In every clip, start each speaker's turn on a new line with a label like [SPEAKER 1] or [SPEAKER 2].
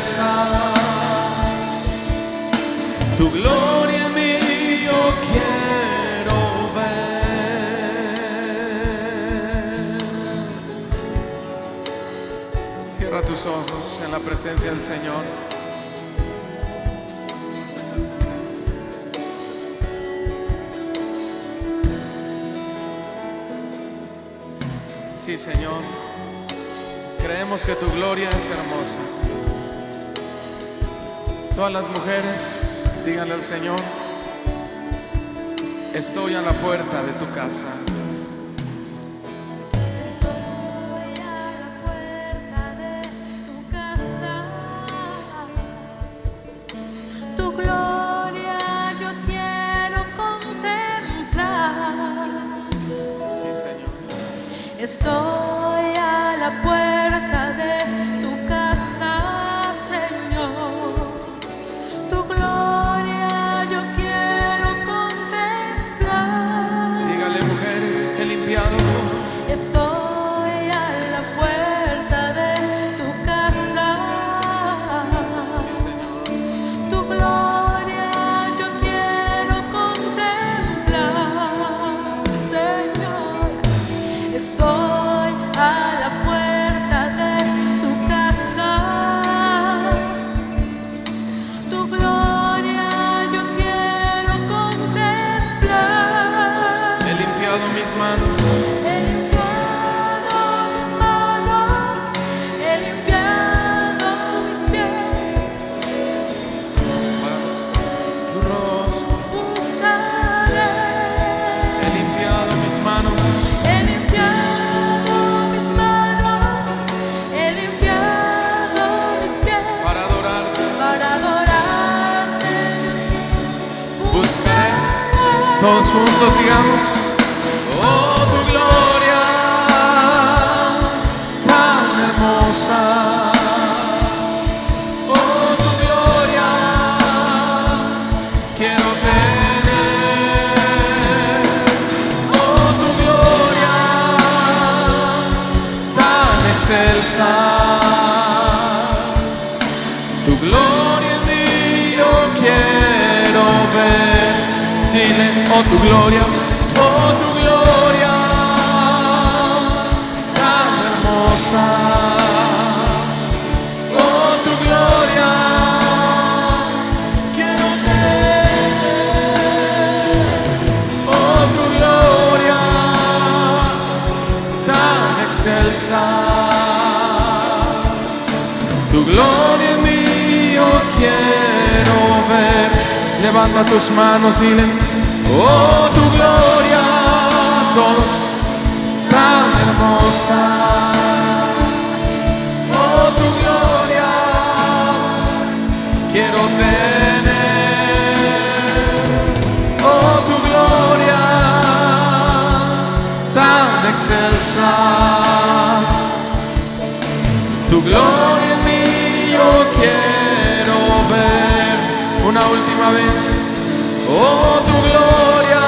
[SPEAKER 1] excelsa. Tu gloria en mí yo quiero ver. Cierra tus ojos en la presencia del Señor. Sí, Señor, creemos que tu gloria es hermosa. Todas las mujeres, díganle al Señor: estoy a la puerta de tu casa.
[SPEAKER 2] Estoy a la puerta de tu casa. Tu gloria yo quiero contemplar.
[SPEAKER 1] Sí, Señor.
[SPEAKER 2] Estoy a la puerta de tu casa, Señor. Tu gloria yo quiero contemplar.
[SPEAKER 1] Dígale, mujeres, he limpiado.
[SPEAKER 2] Estoy a la puerta de tu casa.
[SPEAKER 1] Sí, Señor.
[SPEAKER 2] Tu gloria yo quiero contemplar, Señor. Estoy a la puerta de tu casa. Tu gloria yo quiero contemplar.
[SPEAKER 1] He limpiado mis manos.
[SPEAKER 2] He limpiado mis manos, he limpiado mis pies.
[SPEAKER 1] Para tu rostro.
[SPEAKER 2] Buscaré.
[SPEAKER 1] He limpiado mis manos.
[SPEAKER 2] He limpiado mis manos, he limpiado mis pies.
[SPEAKER 1] Para adorarte.
[SPEAKER 2] Para adorarte.
[SPEAKER 1] Buscaré. Todos juntos digamos: oh, tu gloria tan hermosa. Oh, tu gloria quiero tener. Oh, tu gloria tan excelsa. Tu gloria en mí yo quiero ver. Dile: oh, tu gloria tan hermosa. Oh, tu gloria quiero ver. Oh, tu gloria tan excelsa. Tu gloria en mí yo quiero ver. Levanta tus manos, dile: oh, tu gloria, todos, tan hermosa. Oh, tu gloria quiero tener. Oh, tu gloria tan excelsa. Tu gloria en mí yo quiero ver. Una última vez. Oh, tu gloria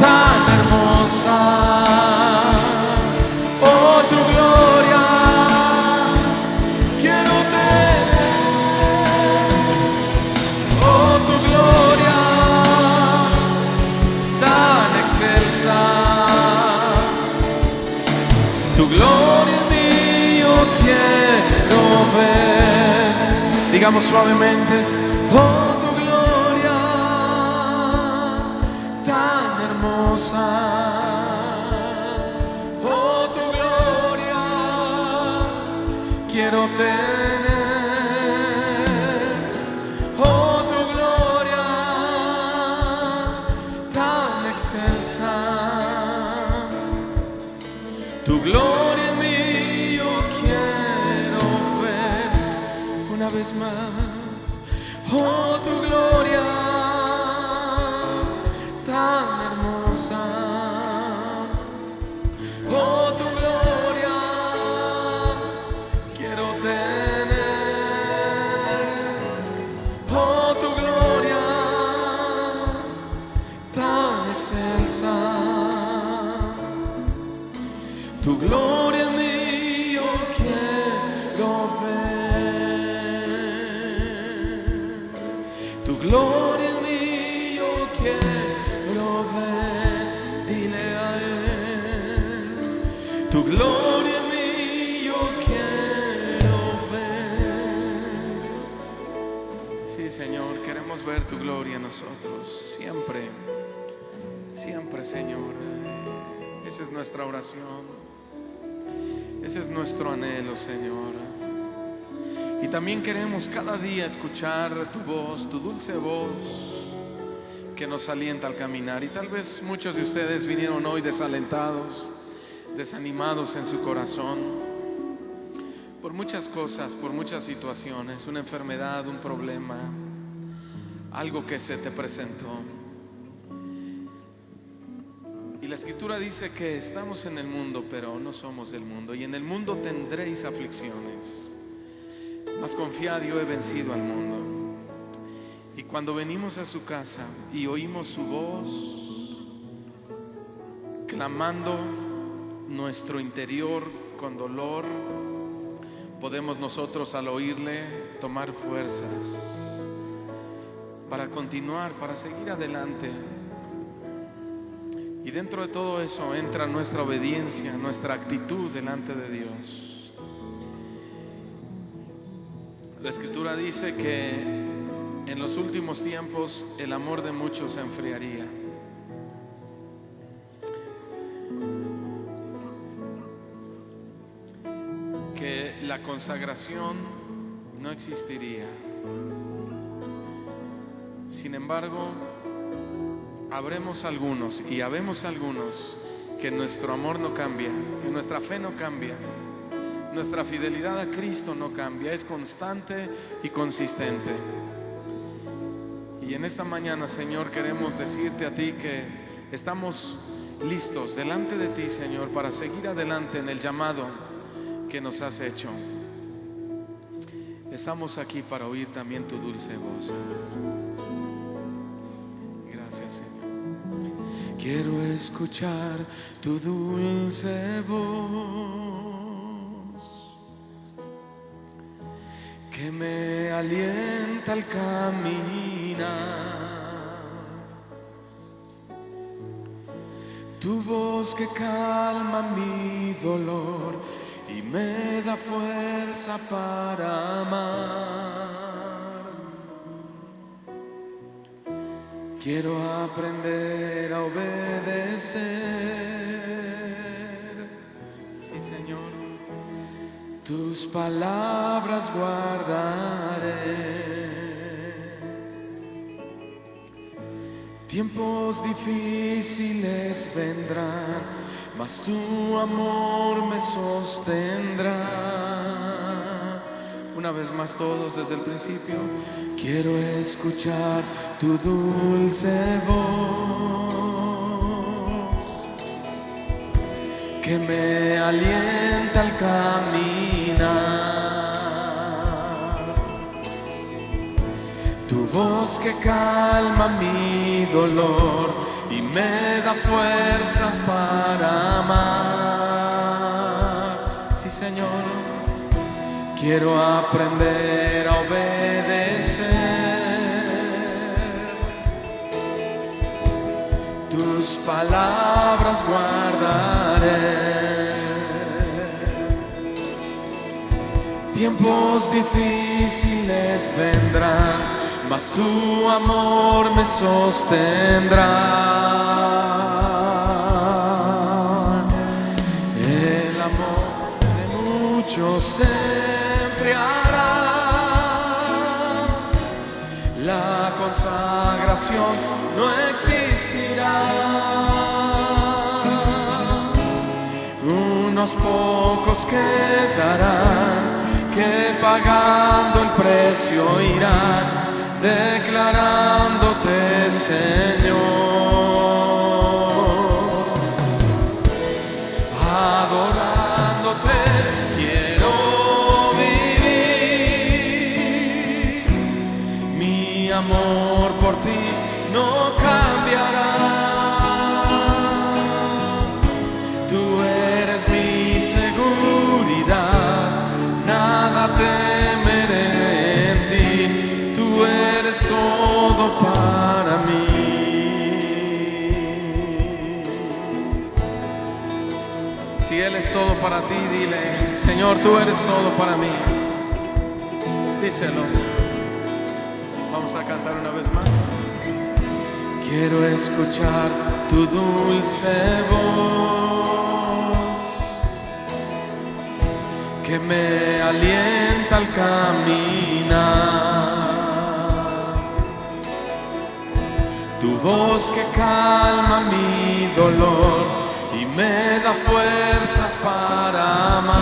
[SPEAKER 1] tan hermosa. Oh, tu gloria quiero tener. Oh, tu gloria tan excelsa. Tu gloria en mí yo quiero ver. Digamos suavemente: oh, tu gloria tan hermosa. Oh, tu gloria quiero tener. Oh, tu gloria tan excelsa. Tu gloria en mí yo quiero ver. Una vez más. Oh, tu gloria tan hermosa. Oh, tu gloria quiero tener. Oh, tu gloria tan excelsa. Tu gloria en mí yo quiero ver. gloria en mí yo quiero ver, dile a Él. Tu gloria en mí yo quiero ver. Sí, Señor, queremos ver tu gloria en nosotros, siempre, siempre, Señor. Esa es nuestra oración, ese es nuestro anhelo, Señor. Y también queremos cada día escuchar tu voz, tu dulce voz que nos alienta al caminar. Y tal vez muchos de ustedes vinieron hoy desalentados, desanimados en su corazón por muchas cosas, por muchas situaciones, una enfermedad, un problema, algo que se te presentó. Y la Escritura dice que estamos en el mundo, pero no somos del mundo. Y en el mundo tendréis aflicciones, mas confiad, yo he vencido al mundo. Y cuando venimos a su casa y oímos su voz clamando nuestro interior con dolor, podemos nosotros al oírle tomar fuerzas para continuar, para seguir adelante. Y dentro de todo eso entra nuestra obediencia, nuestra actitud delante de Dios. La Escritura dice que en los últimos tiempos el amor de muchos se enfriaría. Que la consagración no existiría. Sin embargo, habemos algunos y habemos algunos que nuestro amor no cambia, que nuestra fe no cambia, nuestra fidelidad a Cristo no cambia, es constante y consistente. Y en esta mañana, Señor, queremos decirte a ti que estamos listos delante de ti, Señor, para seguir adelante en el llamado que nos has hecho. Estamos aquí para oír también tu dulce voz. Gracias, Señor. Quiero escuchar tu dulce voz que me alienta al caminar. Tu voz que calma mi dolor y me da fuerza para amar. Quiero aprender a obedecer. Sí, Señor. Tus palabras guardaré. Tiempos difíciles vendrán, mas tu amor me sostendrá. Una vez más todos desde el principio. Quiero escuchar tu dulce voz que me alienta al caminar. Tu voz que calma mi dolor y me da fuerzas para amar. Sí, Señor, quiero aprender a obedecer. Tus palabras guardaré. Tiempos difíciles vendrán, mas tu amor me sostendrá. El amor de muchos se enfriará. La consagración no existirá. Unos pocos quedarán que pagando el precio irán, declarándote Señor, adorándote quiero vivir. Mi amor por ti no cambiará. Tú eres mi seguridad, nada temeré en ti. Tú eres todo todo para mí. Si Él es todo para ti, dile: Señor, tú eres todo para mí. Díselo. Vamos a cantar una vez más. Quiero escuchar tu dulce voz que me alienta al caminar, tu voz que calma mi dolor y me da fuerzas para amar.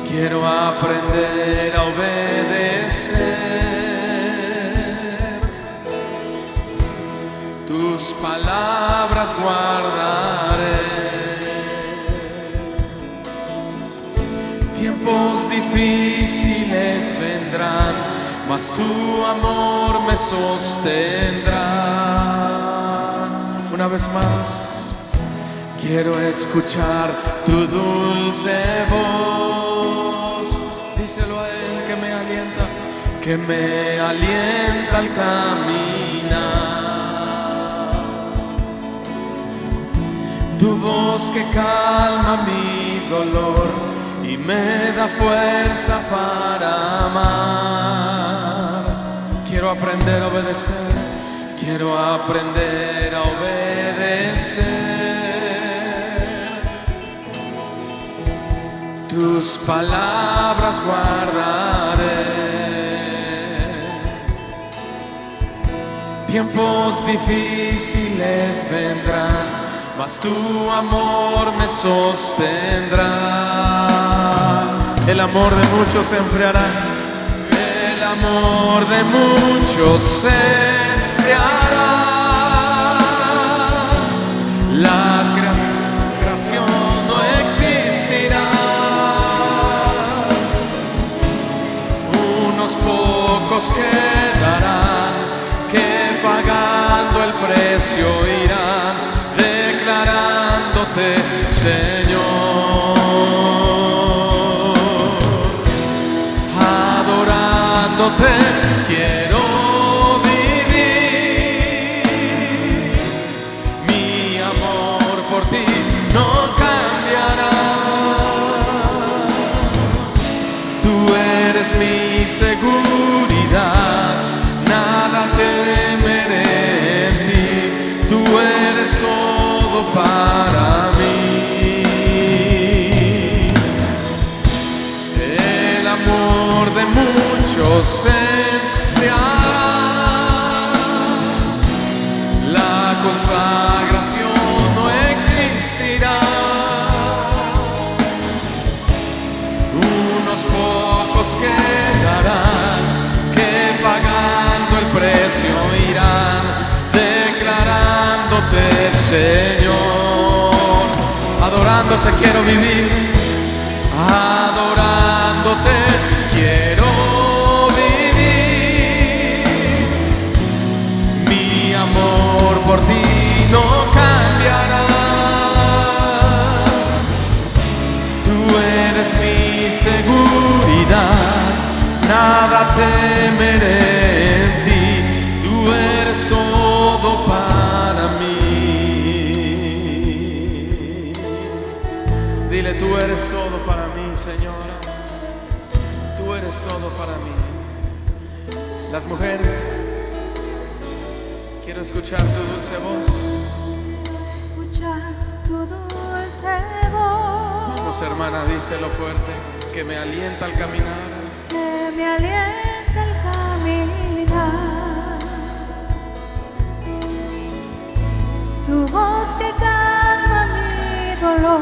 [SPEAKER 1] Quiero aprender a obedecer, tus palabras guardaré. Tiempos difíciles vendrán, mas tu amor me sostendrá. Una vez más, quiero escuchar tu dulce voz. Díselo a Él, que me alienta al caminar, tu voz que calma mi dolor y me da fuerza para amar. Quiero aprender a obedecer, quiero aprender a obedecer, tus palabras guardaré. Tiempos difíciles vendrán, mas tu amor me sostendrá. El amor de muchos se enfriará, el amor de muchos se enfriará. La creación no existirá, unos pocos quedarán que pagando el precio irán, declarándote Señor, adorándote quiero vivir. Mi amor por ti no cambiará, tú eres mi seguridad, nada temeré en ti, tú eres todo para mí. El amor de muchos se enfriará, la consagración no existirá, unos pocos quedarán que pagando el precio irán, declarándote Señor. Adorándote quiero vivir, adorándote quiero vivir. Mi amor por ti no cambiará, tú eres mi seguridad, nada temeré en ti, tú eres todo para mí. Dile: tú eres todo para mí, Señora, tú eres todo para mí. Las mujeres, quiero escuchar tu dulce voz.
[SPEAKER 2] Escuchar tu dulce voz.
[SPEAKER 1] Vamos, hermana, díselo fuerte, que me alienta al caminar,
[SPEAKER 2] que me alienta al caminar, tu voz que calma mi dolor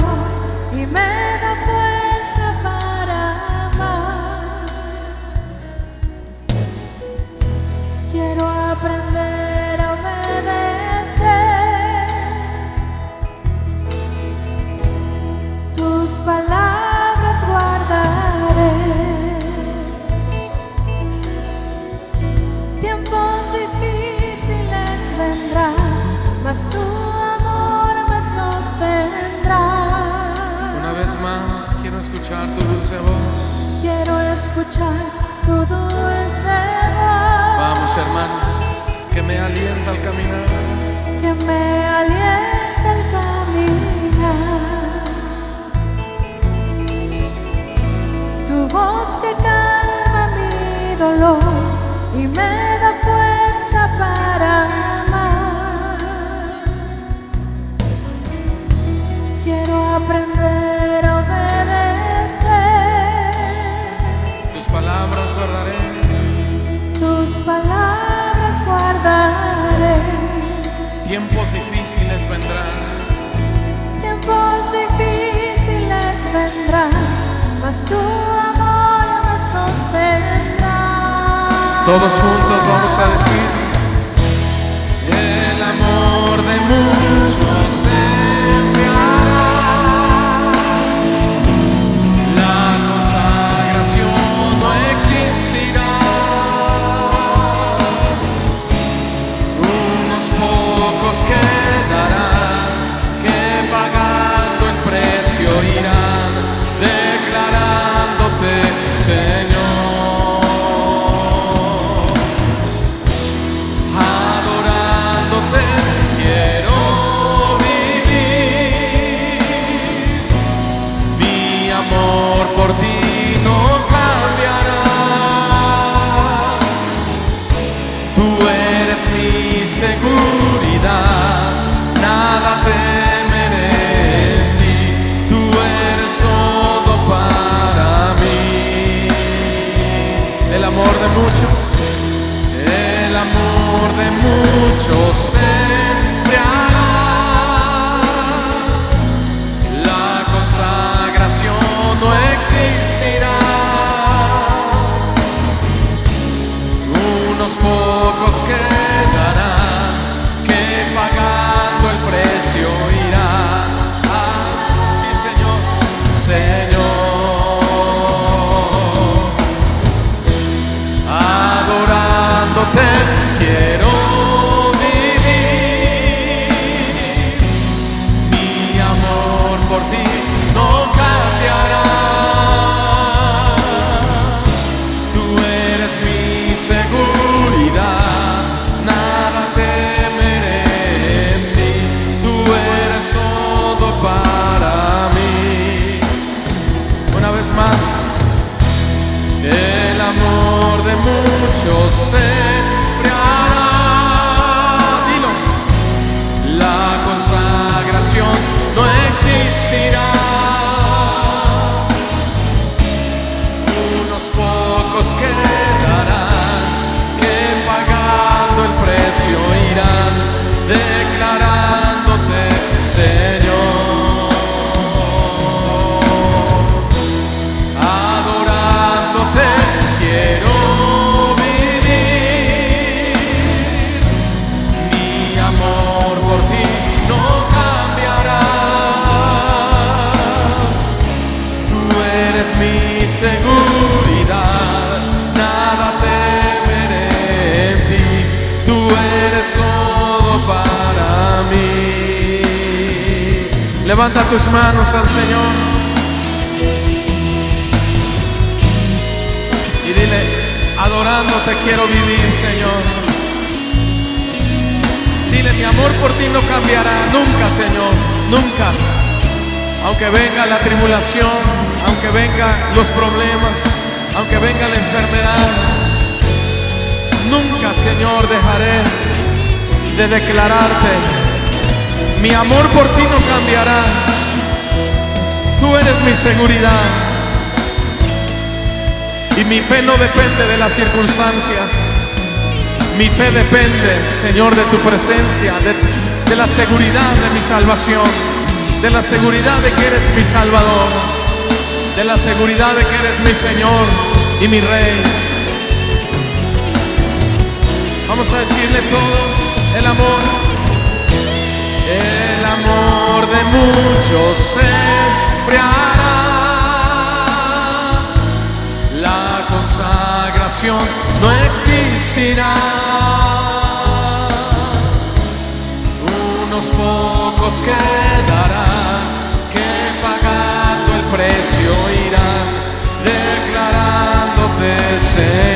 [SPEAKER 2] y me da fuerza para amar. Quiero aprender a obedecer, tus palabras guardaré. Tiempos difíciles vendrán, mas tu amor me sostendrá.
[SPEAKER 1] Una vez más, quiero escuchar tu dulce voz.
[SPEAKER 2] Quiero escuchar tu tu dulce voz.
[SPEAKER 1] Vamos, hermanos, que me alienta al caminar.
[SPEAKER 2] Que me alienta al caminar. Tu voz que calma mi dolor y me da fuerza para amar. Quiero aprender a obedecer.
[SPEAKER 1] Tus palabras guardaré.
[SPEAKER 2] Tus palabras guardaré.
[SPEAKER 1] Tiempos difíciles vendrán.
[SPEAKER 2] Tiempos difíciles vendrán, mas tu amor me sostendrá.
[SPEAKER 1] Todos juntos vamos a decir: el amor de muchos se enfriará, la consagración no existirá, unos pocos quedarán que pagando el precio irán, declarándote Señor. Por ti no cambiará. Tú eres mi seguridad, nada temeré en ti. Tú eres todo para mí. El amor de muchos se enfriará. La consagración no existirá. Unos pocos quedarán que pagando el precio irán. Ah, sí, Señor, Señor, adorándote quiero vivir. Mi amor por ti no cambiará. Tú eres mi seguridad, nada temeré en ti. Tú eres todo para mí. Una vez más, el amor de muchos se enfriará. Dilo, la consagración no existirá. Quedarán que pagando el precio irán, declarándote Señor, adorándote quiero vivir. Mi amor por ti no cambiará. Tú eres mi seguridad, nada temeré en ti. Tú eres todo para mí. Levanta tus manos al Señor y dile: adorándote quiero vivir, Señor. Dile: mi amor por ti no cambiará nunca, Señor, nunca. Aunque venga la tribulación, aunque vengan los problemas, aunque venga la enfermedad, nunca, Señor, dejaré de declararte: mi amor por ti no cambiará. Tú eres mi seguridad y mi fe no depende de las circunstancias. Mi fe depende, Señor, de tu presencia, de la seguridad de mi salvación, de la seguridad de que eres mi Salvador, de la seguridad de que eres mi Señor y mi Rey. Vamos a decirle todos: el amor de muchos se enfriará, la consagración no existirá. Unos pocos quedarán que pagando el precio irán, declarándote Señor.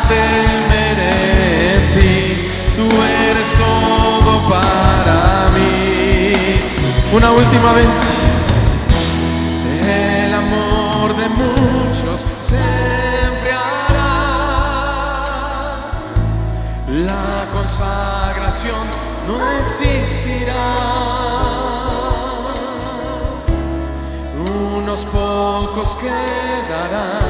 [SPEAKER 1] temeré en ti, tú eres todo para mí. Una última vez. El amor de muchos se enfriará, la consagración no existirá. Unos pocos quedarán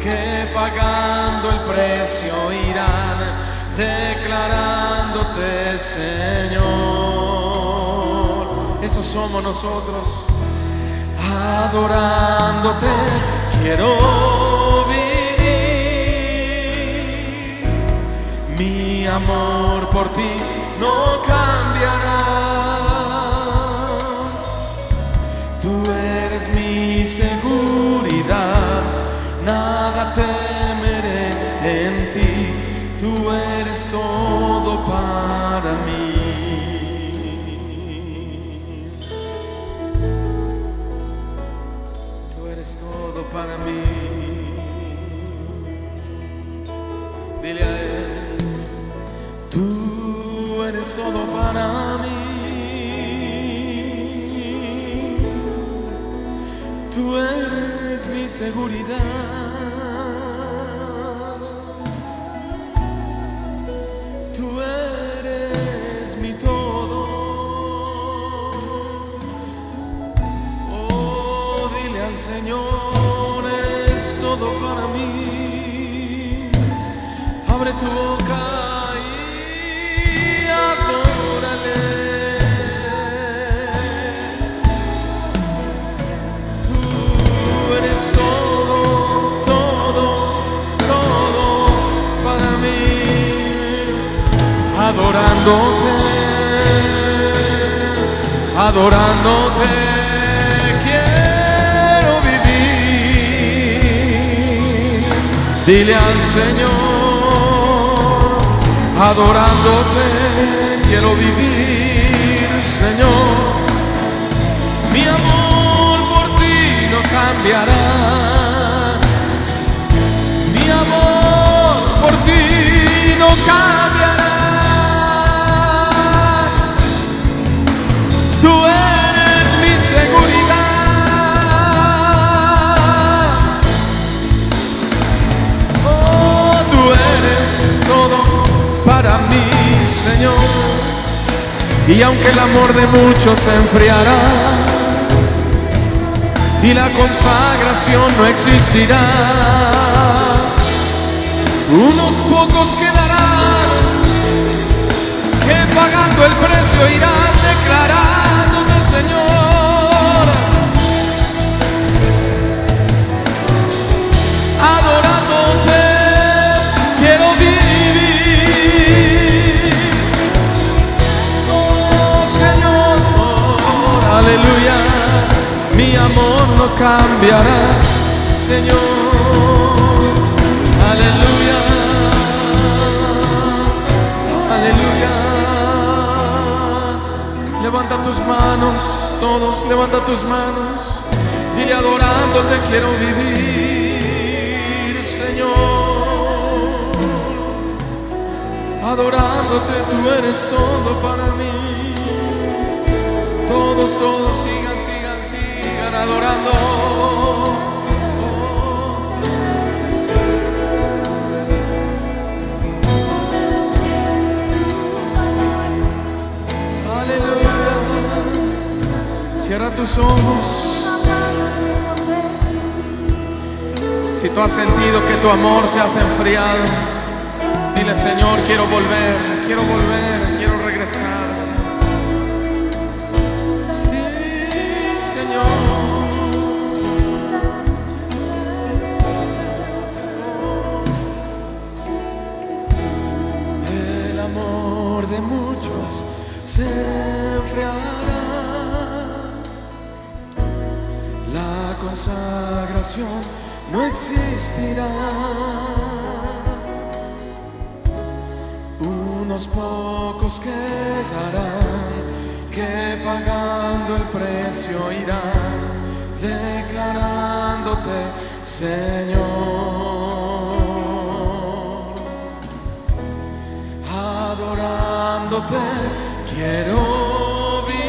[SPEAKER 1] que pagando el precio irán, declarándote Señor. Esos somos nosotros. Adorándote quiero vivir, mi amor por ti no cambiará. Tú eres mi seguridad, nada temeré en ti, tú eres todo para mí. Todo para mí. Dile a él, tú eres todo para mí. Tú eres mi seguridad. Tú eres mi todo. Señor, es todo para mí. Abre tu boca y adórale. Tú eres todo, todo, todo para mí. Adorándote, adorándote. Dile al Señor, adorándote quiero vivir, Señor. Mi amor por ti no cambiará. Mi amor por ti no cambiará. Tú eres mi seguridad. Todo para mí, Señor. Y aunque el amor de muchos se enfriará y la consagración no existirá, unos pocos quedarán que pagando el precio irán, declarándote Señor, adorándote quiero vivir. Oh Señor, aleluya, mi amor no cambiará, Señor, aleluya, aleluya. Levanta tus manos, todos, levanta tus manos. Dile adorándote quiero vivir, Señor. Adorándote, tú eres todo para mí. Todos, todos, sigan, sigan, sigan adorando. Aleluya. Cierra tus ojos. Si tú has sentido que tu amor se has enfriado, dile Señor, quiero volver, quiero regresar. Sí, Señor. El amor de muchos se enfriará, la consagración no existirá. Unos pocos quedarán que pagando el precio irán, declarándote Señor. amándote quiero vivir.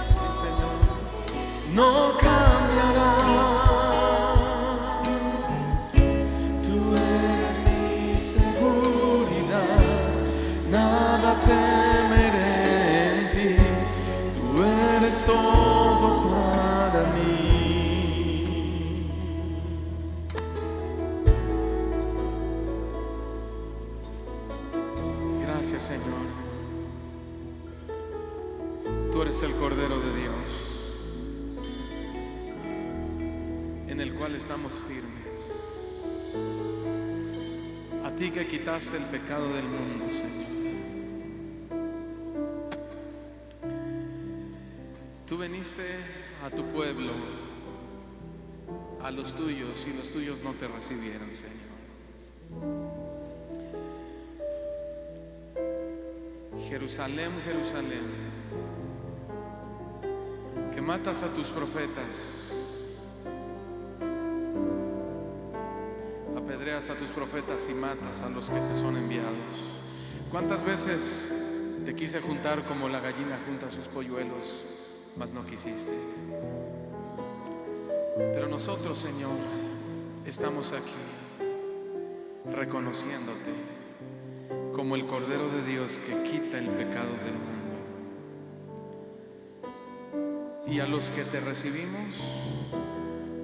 [SPEAKER 1] Sí, Señor, no cambiará. Tú eres mi seguridad, nada temeré en ti. Tú eres todo para mí. Gracias, Señor. Tú eres el Cordero de Dios, en el cual estamos firmes. A ti que quitaste el pecado del mundo, Señor. Tú viniste a tu pueblo, a los tuyos, y los tuyos no te recibieron, Señor. Jerusalén, Jerusalén, que matas a tus profetas, apedreas a tus profetas y matas a los que te son enviados. ¿Cuántas veces te quise juntar como la gallina junta sus polluelos, mas no quisiste? Pero nosotros, Señor, estamos aquí reconociéndote como el Cordero de Dios que quita el pecado del mundo. Y a los que te recibimos,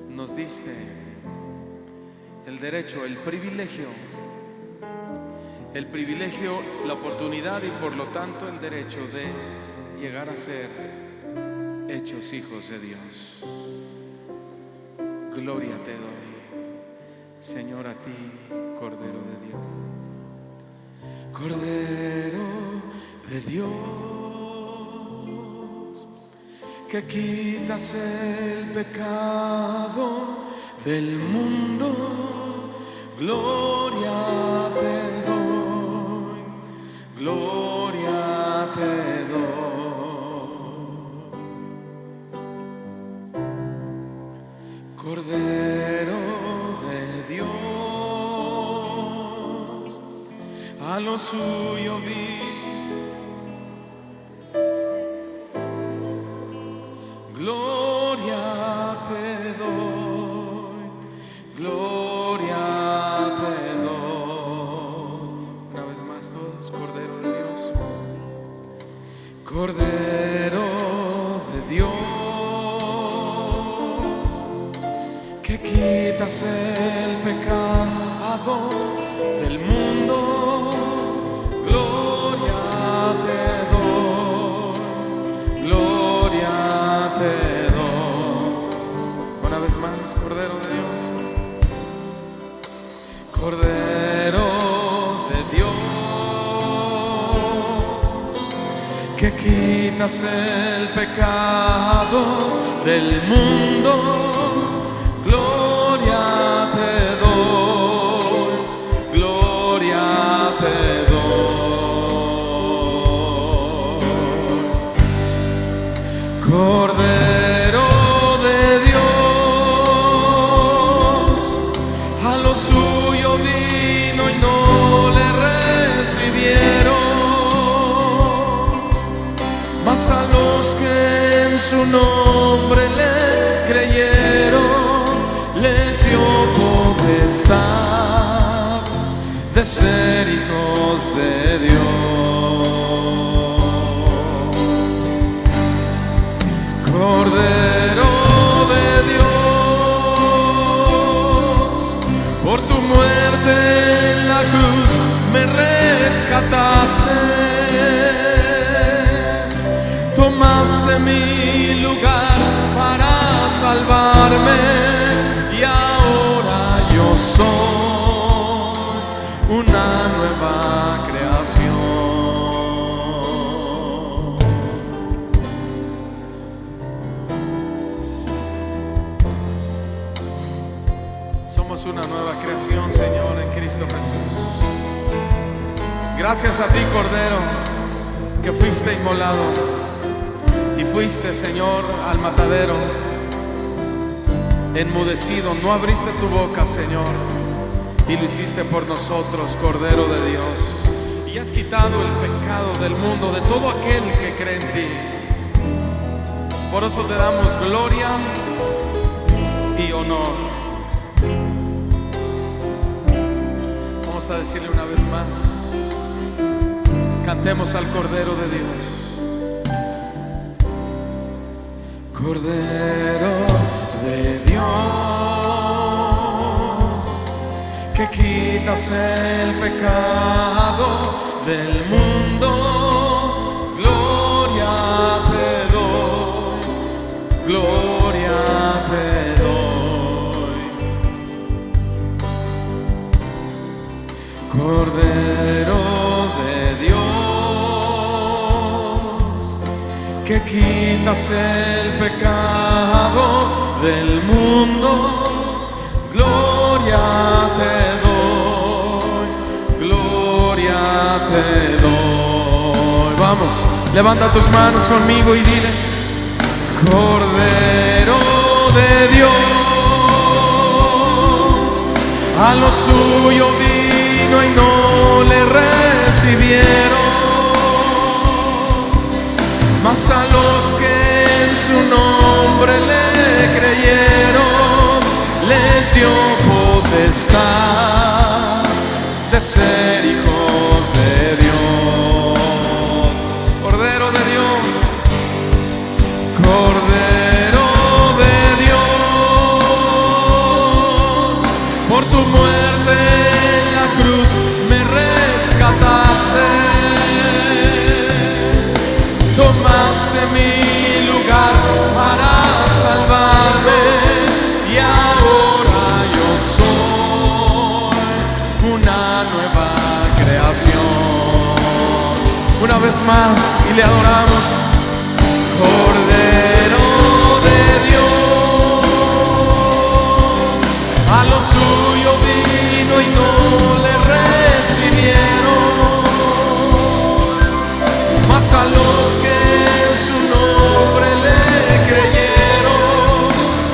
[SPEAKER 1] nos diste el derecho, el privilegio, la oportunidad y por lo tanto el derecho de llegar a ser hechos hijos de Dios. Gloria te doy, Señor, a ti, Cordero de Dios. Cordero de Dios, que quitas el pecado del mundo, gloria te doy, gloria te doy. Cordero de Dios, a lo suyo vi. Gloria te doy, gloria te doy. Una vez más todos, Cordero de Dios, Cordero de Dios, que quitas el pecado del mundo. Gloria te doy, gloria te doy. Una vez más, Cordero de Dios, Cordero de Dios, que quitas el pecado del mundo. Gloria te doy, gloria te doy. Cordero de Dios, a lo suyo vino y no le recibieron, mas a los que en su nombre le creyeron, les dio potestad de ser hijos de Dios. Cordero de Dios, por tu muerte en la cruz me rescataste, tomaste mi lugar para salvarme, y ahora yo soy una nueva creación. Somos una nueva creación, Señor, en Cristo Jesús. Gracias a ti, Cordero, que fuiste inmolado y fuiste, Señor, al matadero, enmudecido, no abriste tu boca, Señor, y lo hiciste por nosotros, Cordero de Dios, y has quitado el pecado del mundo, de todo aquel que cree en ti. Por eso te damos gloria y honor. Vamos a decirle una vez más, cantemos al Cordero de Dios. Cordero de Dios, que quitas el pecado del mundo, gloria te doy, gloria te doy. Cordero de Dios, que quitas el pecado del mundo, gloria te doy, gloria te doy. Vamos, levanta tus manos conmigo y dile: Cordero de Dios, a lo suyo vino y no le recibieron, mas a los que en su nombre le creyeron, les dio potestad de ser hijos de Dios. Cordero de Dios, Cordero de Dios, por tu muerte en la cruz me rescataste. Tomaste mi lugar para salvarme y ahora yo soy una nueva creación. Una vez más y le adoramos. Cordero de Dios, a lo suyo vino y no le recibieron, mas a los que en su nombre le creyeron,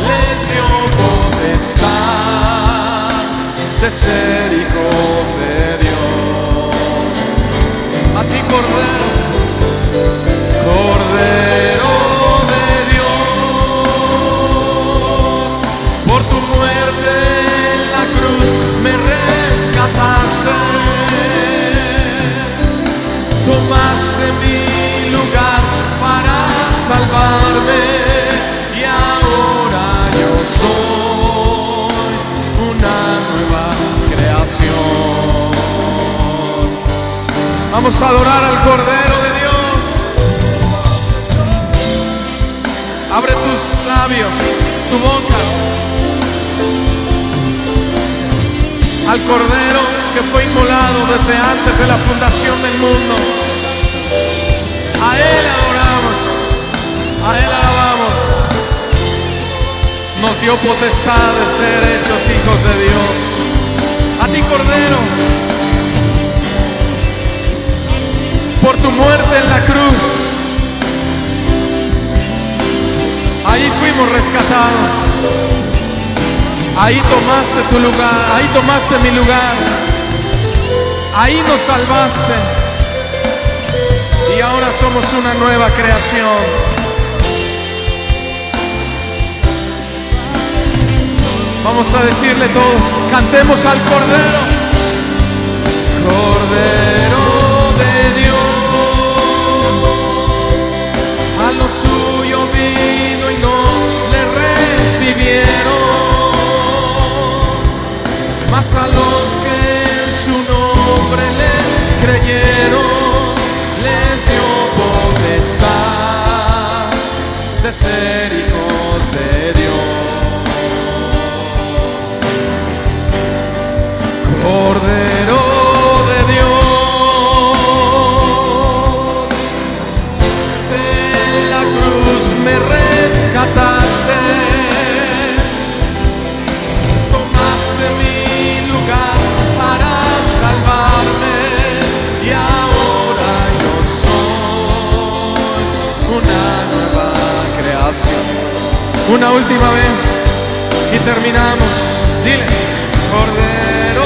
[SPEAKER 1] les dio potestad de ser hijos de Dios. A ti, Cordero, Cordero de Dios, por tu muerte en la cruz me rescataste. Tomaste mi lugar para salvarme y ahora yo soy una nueva creación. Vamos a adorar al Cordero de Dios. Abre tus labios, tu boca, al Cordero que fue inmolado desde antes de la fundación del mundo. A Él adoramos, a Él alabamos. Nos dio potestad de ser hechos hijos de Dios. A ti, Cordero, por tu muerte en la cruz, ahí fuimos rescatados. Ahí tomaste tu lugar, ahí tomaste mi lugar, ahí nos salvaste y ahora somos una nueva creación. Vamos a decirle todos, cantemos al Cordero. Cordero de Dios, a lo suyo vino y no le recibieron, mas a los que en su nombre le creyeron, les dio potestad de ser hijos de Dios. Cordero de Dios, en la cruz me rescataste. Tomaste mi lugar para salvarme y ahora yo soy una nueva creación. Una última vez y terminamos. Dile: Cordero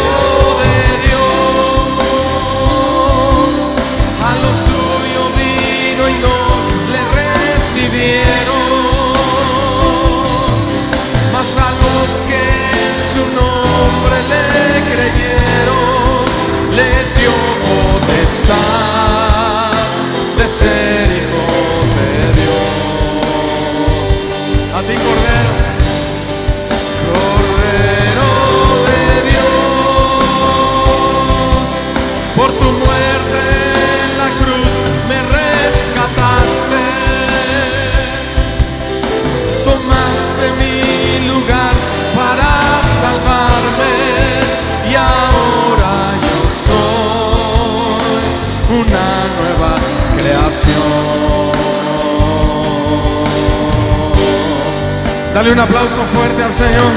[SPEAKER 1] Dale un aplauso fuerte al Señor,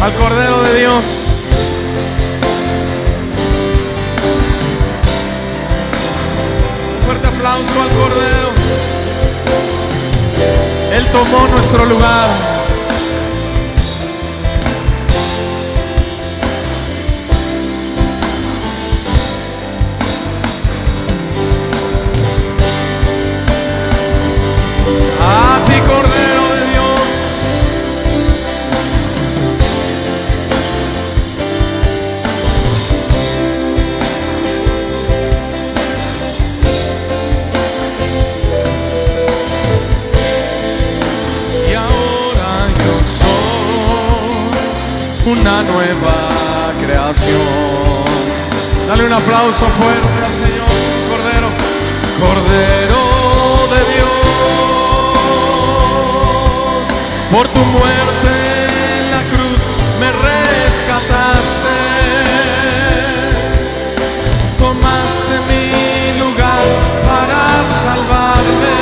[SPEAKER 1] al Cordero de Dios. Un fuerte aplauso al Cordero. Él tomó nuestro lugar. A ti, Cordero de Dios. Y ahora yo soy una nueva creación. Dale un aplauso fuerte al Señor, Cordero, Cordero de Dios. Por tu muerte en la cruz me rescataste, tomaste mi lugar para salvarme,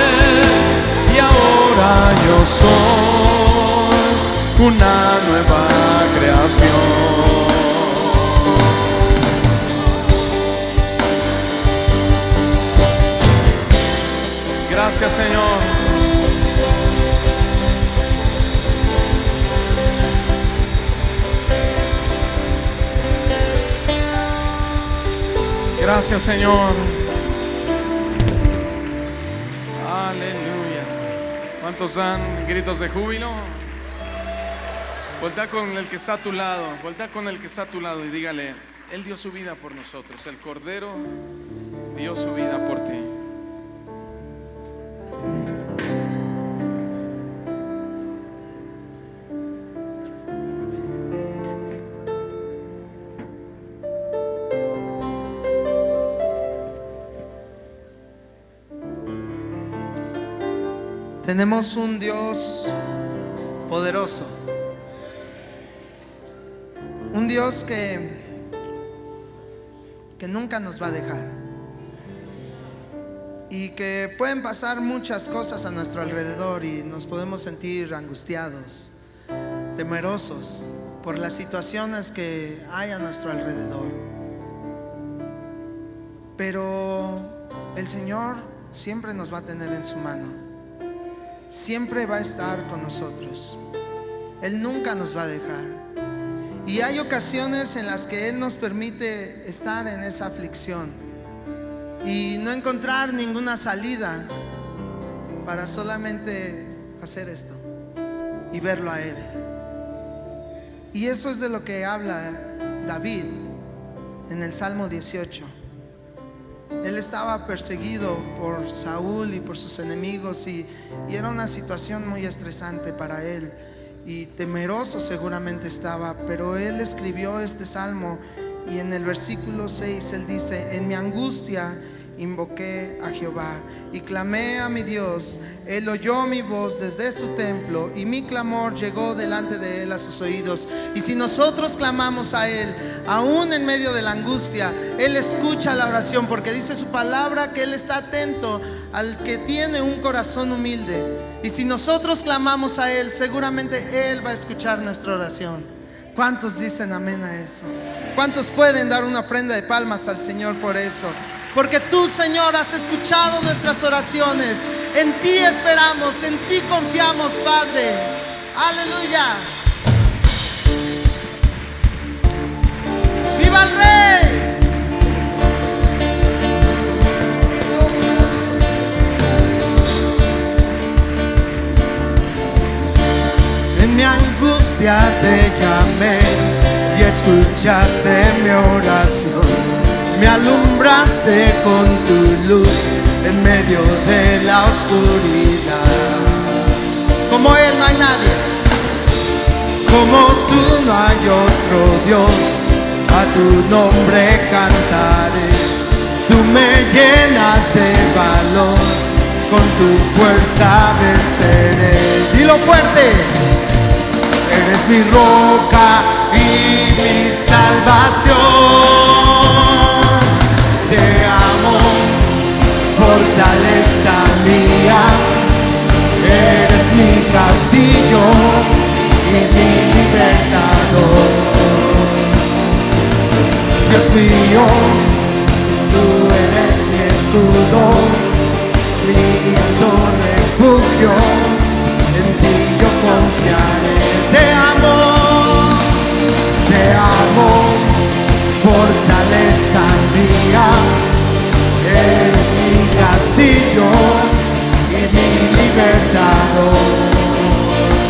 [SPEAKER 1] y ahora yo soy una nueva creación. Gracias, Señor. Gracias, Señor. Aleluya. ¿Cuántos dan gritos de júbilo? Voltea con el que está a tu lado. Voltea con el que está a tu lado y dígale: Él dio su vida por nosotros. El Cordero dio su vida por ti.
[SPEAKER 3] Tenemos un Dios poderoso, un Dios que nunca nos va a dejar, y que pueden pasar muchas cosas a nuestro alrededor y nos podemos sentir angustiados, temerosos por las situaciones que hay a nuestro alrededor, pero el Señor siempre nos va a tener en su mano. Siempre va a estar con nosotros. Él nunca nos va a dejar. Y hay ocasiones en las que Él nos permite estar en esa aflicción y no encontrar ninguna salida, para solamente hacer esto y verlo a Él. Y eso es de lo que habla David en el Salmo 18. Él estaba perseguido por Saúl y por sus enemigos, y era una situación muy estresante para él, y temeroso seguramente estaba, pero él escribió este salmo, y en el versículo 6 él dice: en mi angustia invoqué a Jehová y clamé a mi Dios. Él oyó mi voz desde su templo, y mi clamor llegó delante de él a sus oídos. Y si nosotros clamamos a él, aún en medio de la angustia, él escucha la oración, porque dice su palabra que él está atento al que tiene un corazón humilde. Y si nosotros clamamos a él, seguramente él va a escuchar nuestra oración. ¿Cuántos dicen amén a eso? ¿Cuántos pueden dar una ofrenda de palmas al Señor por eso? Porque tú, Señor, has escuchado nuestras oraciones. En ti esperamos, en ti confiamos, Padre. Aleluya. ¡Viva el Rey!
[SPEAKER 4] En mi angustia te llamé y escuchaste mi oración. Me alumbraste con tu luz en medio de la oscuridad.
[SPEAKER 3] Como Él no hay nadie.
[SPEAKER 4] Como tú no hay otro Dios, a tu nombre cantaré. Tú me llenas de valor, con tu fuerza venceré.
[SPEAKER 3] Dilo fuerte.
[SPEAKER 4] Eres mi roca y mi salvación. Te amo, fortaleza mía. Eres mío, tú eres mi escudo, mi alto refugio, en ti yo confiaré. Te amo, fortaleza mía, eres mi castillo y mi libertador.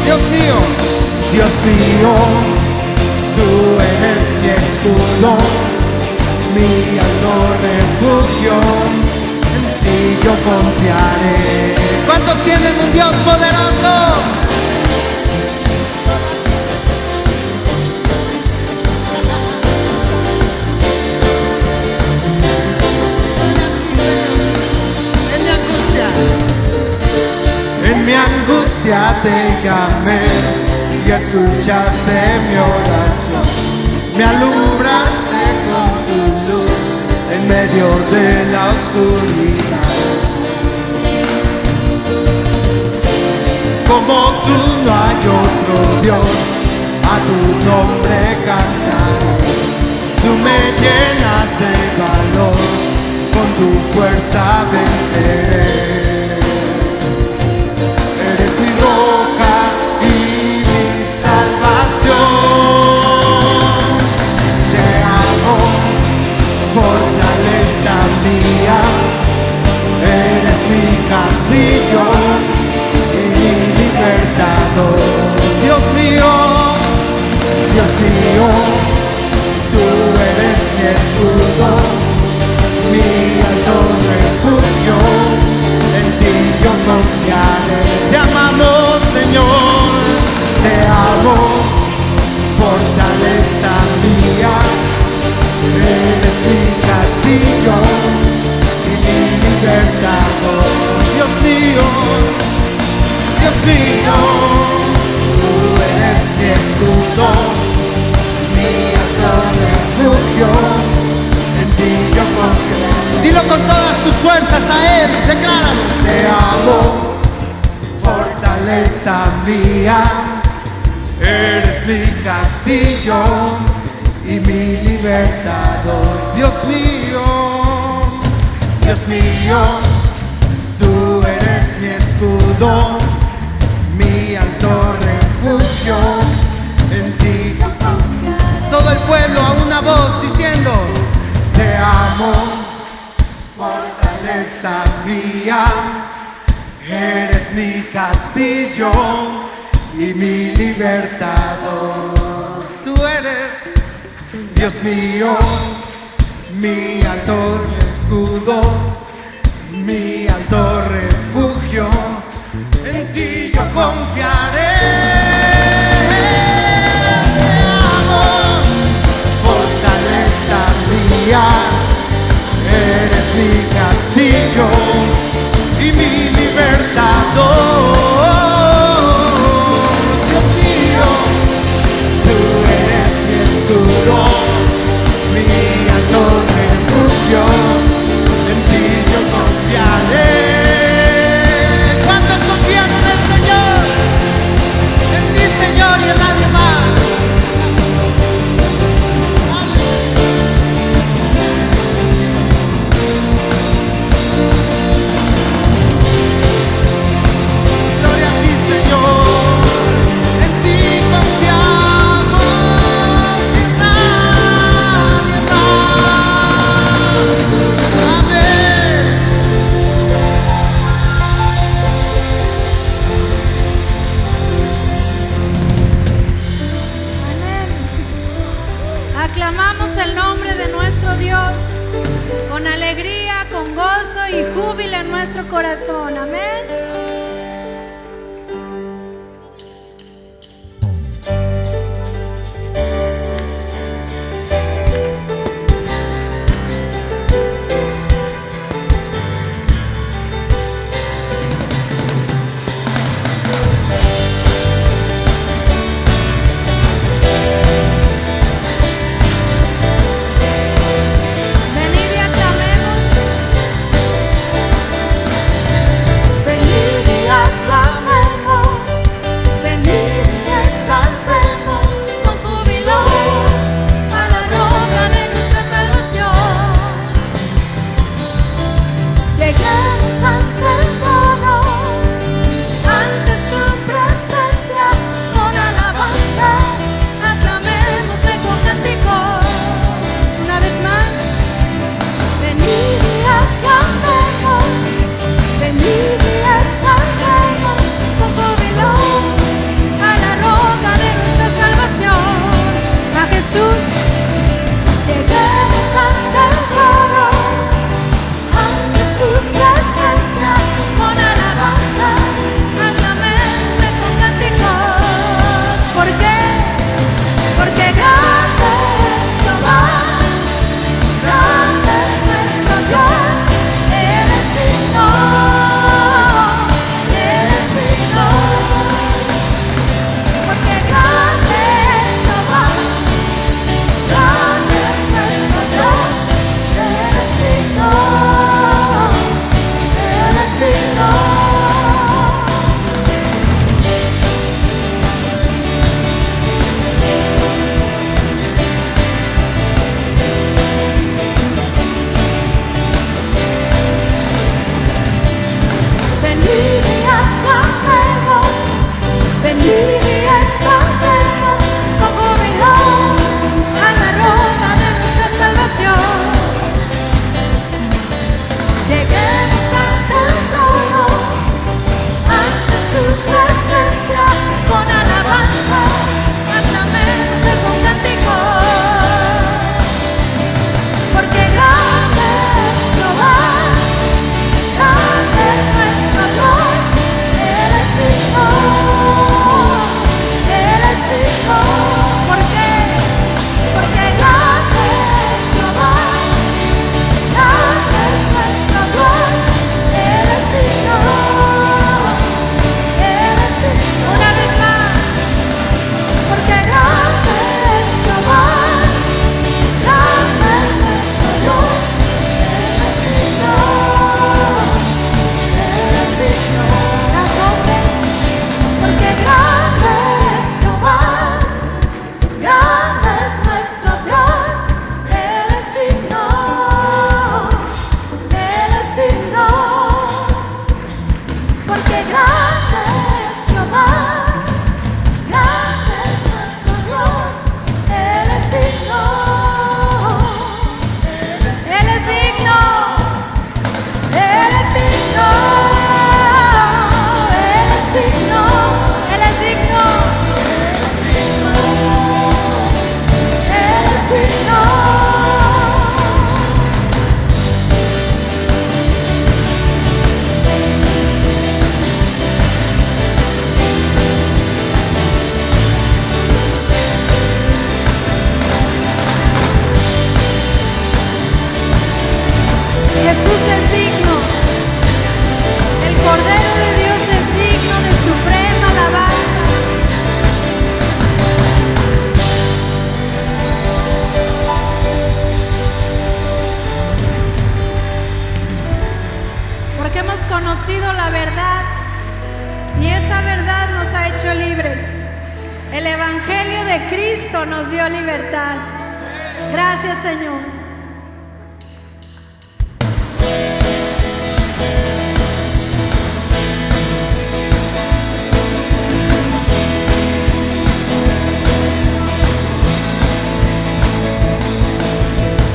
[SPEAKER 4] Dios mío, tú eres mi escudo, mi alto refugio, en ti yo confiaré. ¿Cuántos tienen un Dios poderoso? En mi angustia te llamé y escuchaste mi oración. Me alumbraste con tu luz en medio de la oscuridad. Como tú no hay otro Dios, a tu nombre cantaré. Tú me llenas de valor, con tu fuerza venceré. Eres mi roca y mi salvación. Te amo, fortaleza mía. Eres mi castillo y mi libertador. Dios mío, tú eres mi escudo, mi alto refugio, en ti yo confiaré. Te amamos, Señor, te amo, fortaleza mía, eres mi castillo y mi libertador. Dios mío, tú eres mi escudo, mi alto refugio, en ti yo confío. Dilo con todas tus fuerzas a Él, decláralo. Te amo, fortaleza mía, eres mi castillo y mi libertador. Dios mío, tú eres mi escudo, mi alto refugio, en ti. Todo el pueblo a una voz diciendo: te amo, fortaleza mía, eres mi castillo y mi libertador. Tú eres, Dios mío, mi alto escudo, mi alto refugio, en ti yo confiaré. Fortaleza mía, eres mi castillo y mi libertador. Dios mío, tú eres mi escudo, mi alto refugio, en ti yo confiaré. ¿Cuántos confían en el Señor? En ti, Señor, y en nadie más. Gloria a ti, Señor, en ti confiamos y en nadie más. Amén.
[SPEAKER 2] Amén. Aclamamos el nombre de nuestro Dios con alegría, con gozo y júbilo en nuestro corazón. Amén. Venid y aclamemos. Venid El Evangelio de Cristo nos dio libertad. Gracias, Señor.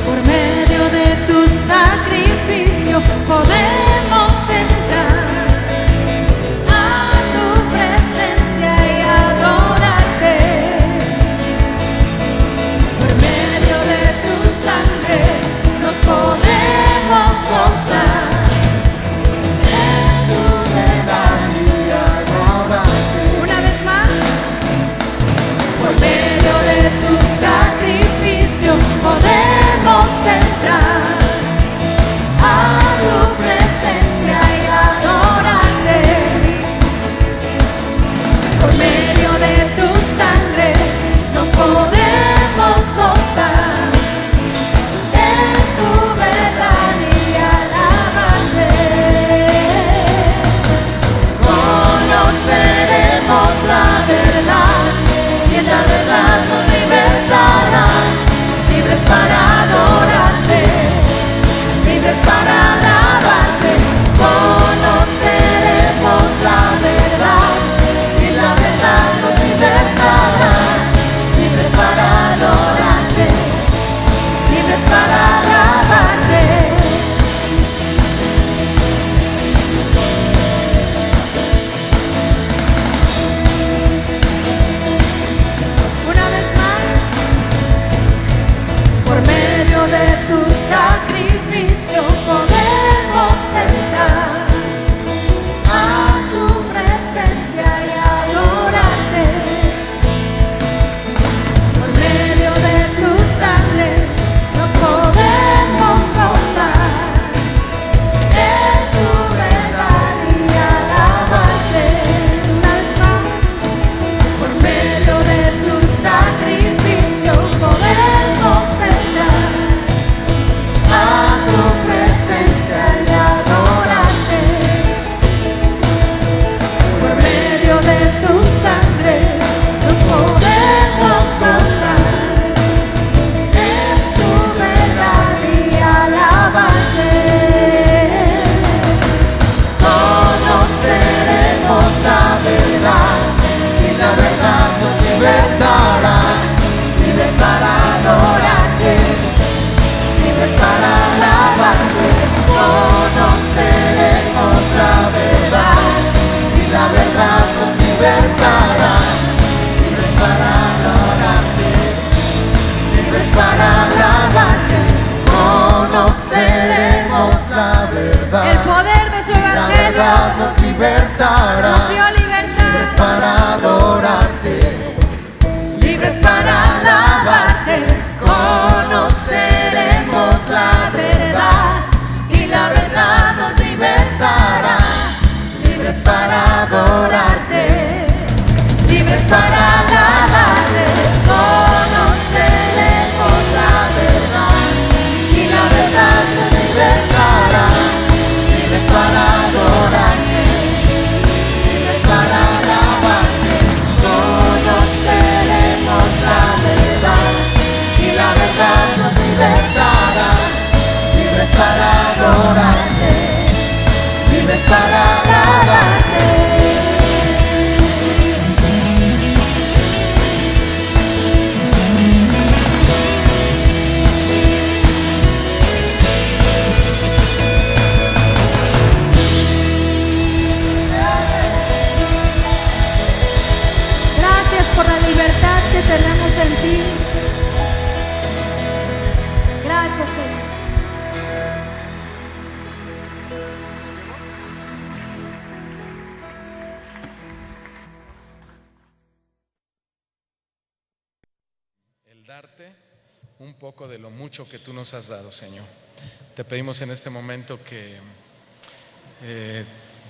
[SPEAKER 2] Por medio de tu sacrificio podemos entrar a tu presencia y adorarte. Por medio de tu sangre nos podemos gozar en tu verdad y adorarte. Una vez más. Por medio de tu sacrificio podemos entrar a tu presencia y adorarte. Por medio de tu sangre nos podemos gozar en tu verdad y alabarte. Conoceremos la verdad y esa verdad nos libertará. Libres para adorarte, libres para alabarte. Conoceremos la verdad y la verdad nos libertará. Libres para adorarte, libres para alabarte. Una vez más. Por medio de tu sacrificio podemos entrar a tu presencia y adorarte. Por medio de tu sangre nos podemos gozar en tu verdad y alabarte. Una vez más. Por medio de tu sacrificio podemos entrar a tu presencia y adorarte. Por medio de tu sangre nos podemos gozar en tu verdad y alabarte. Conoceremos la verdad y la verdad nos libertará. Libres para adorarte, libres para alabarte. Conoceremos la verdad y la verdad nos libertará. Libres para adorarte, libres para alabarte. Conoceremos la verdad. El poder de su evangelio la verdad nos libertará. Nos dio libertad. Libres para adorarte, libres para alabarte. Conoceremos la verdad y la verdad nos libertará. Libres para adorarte, libres para alabarte. Conoceremos la verdad y la verdad nos libertará. Libres para adorarte, libres para alabarte. Conoceremos la verdad y la verdad nos libertará. Libres para adorarte, libres para alabarte. Gracias por la libertad que tenemos en ti. Gracias, Señor.
[SPEAKER 1] El darte un poco de lo mucho que tú nos has dado, Señor. Te pedimos en este momento que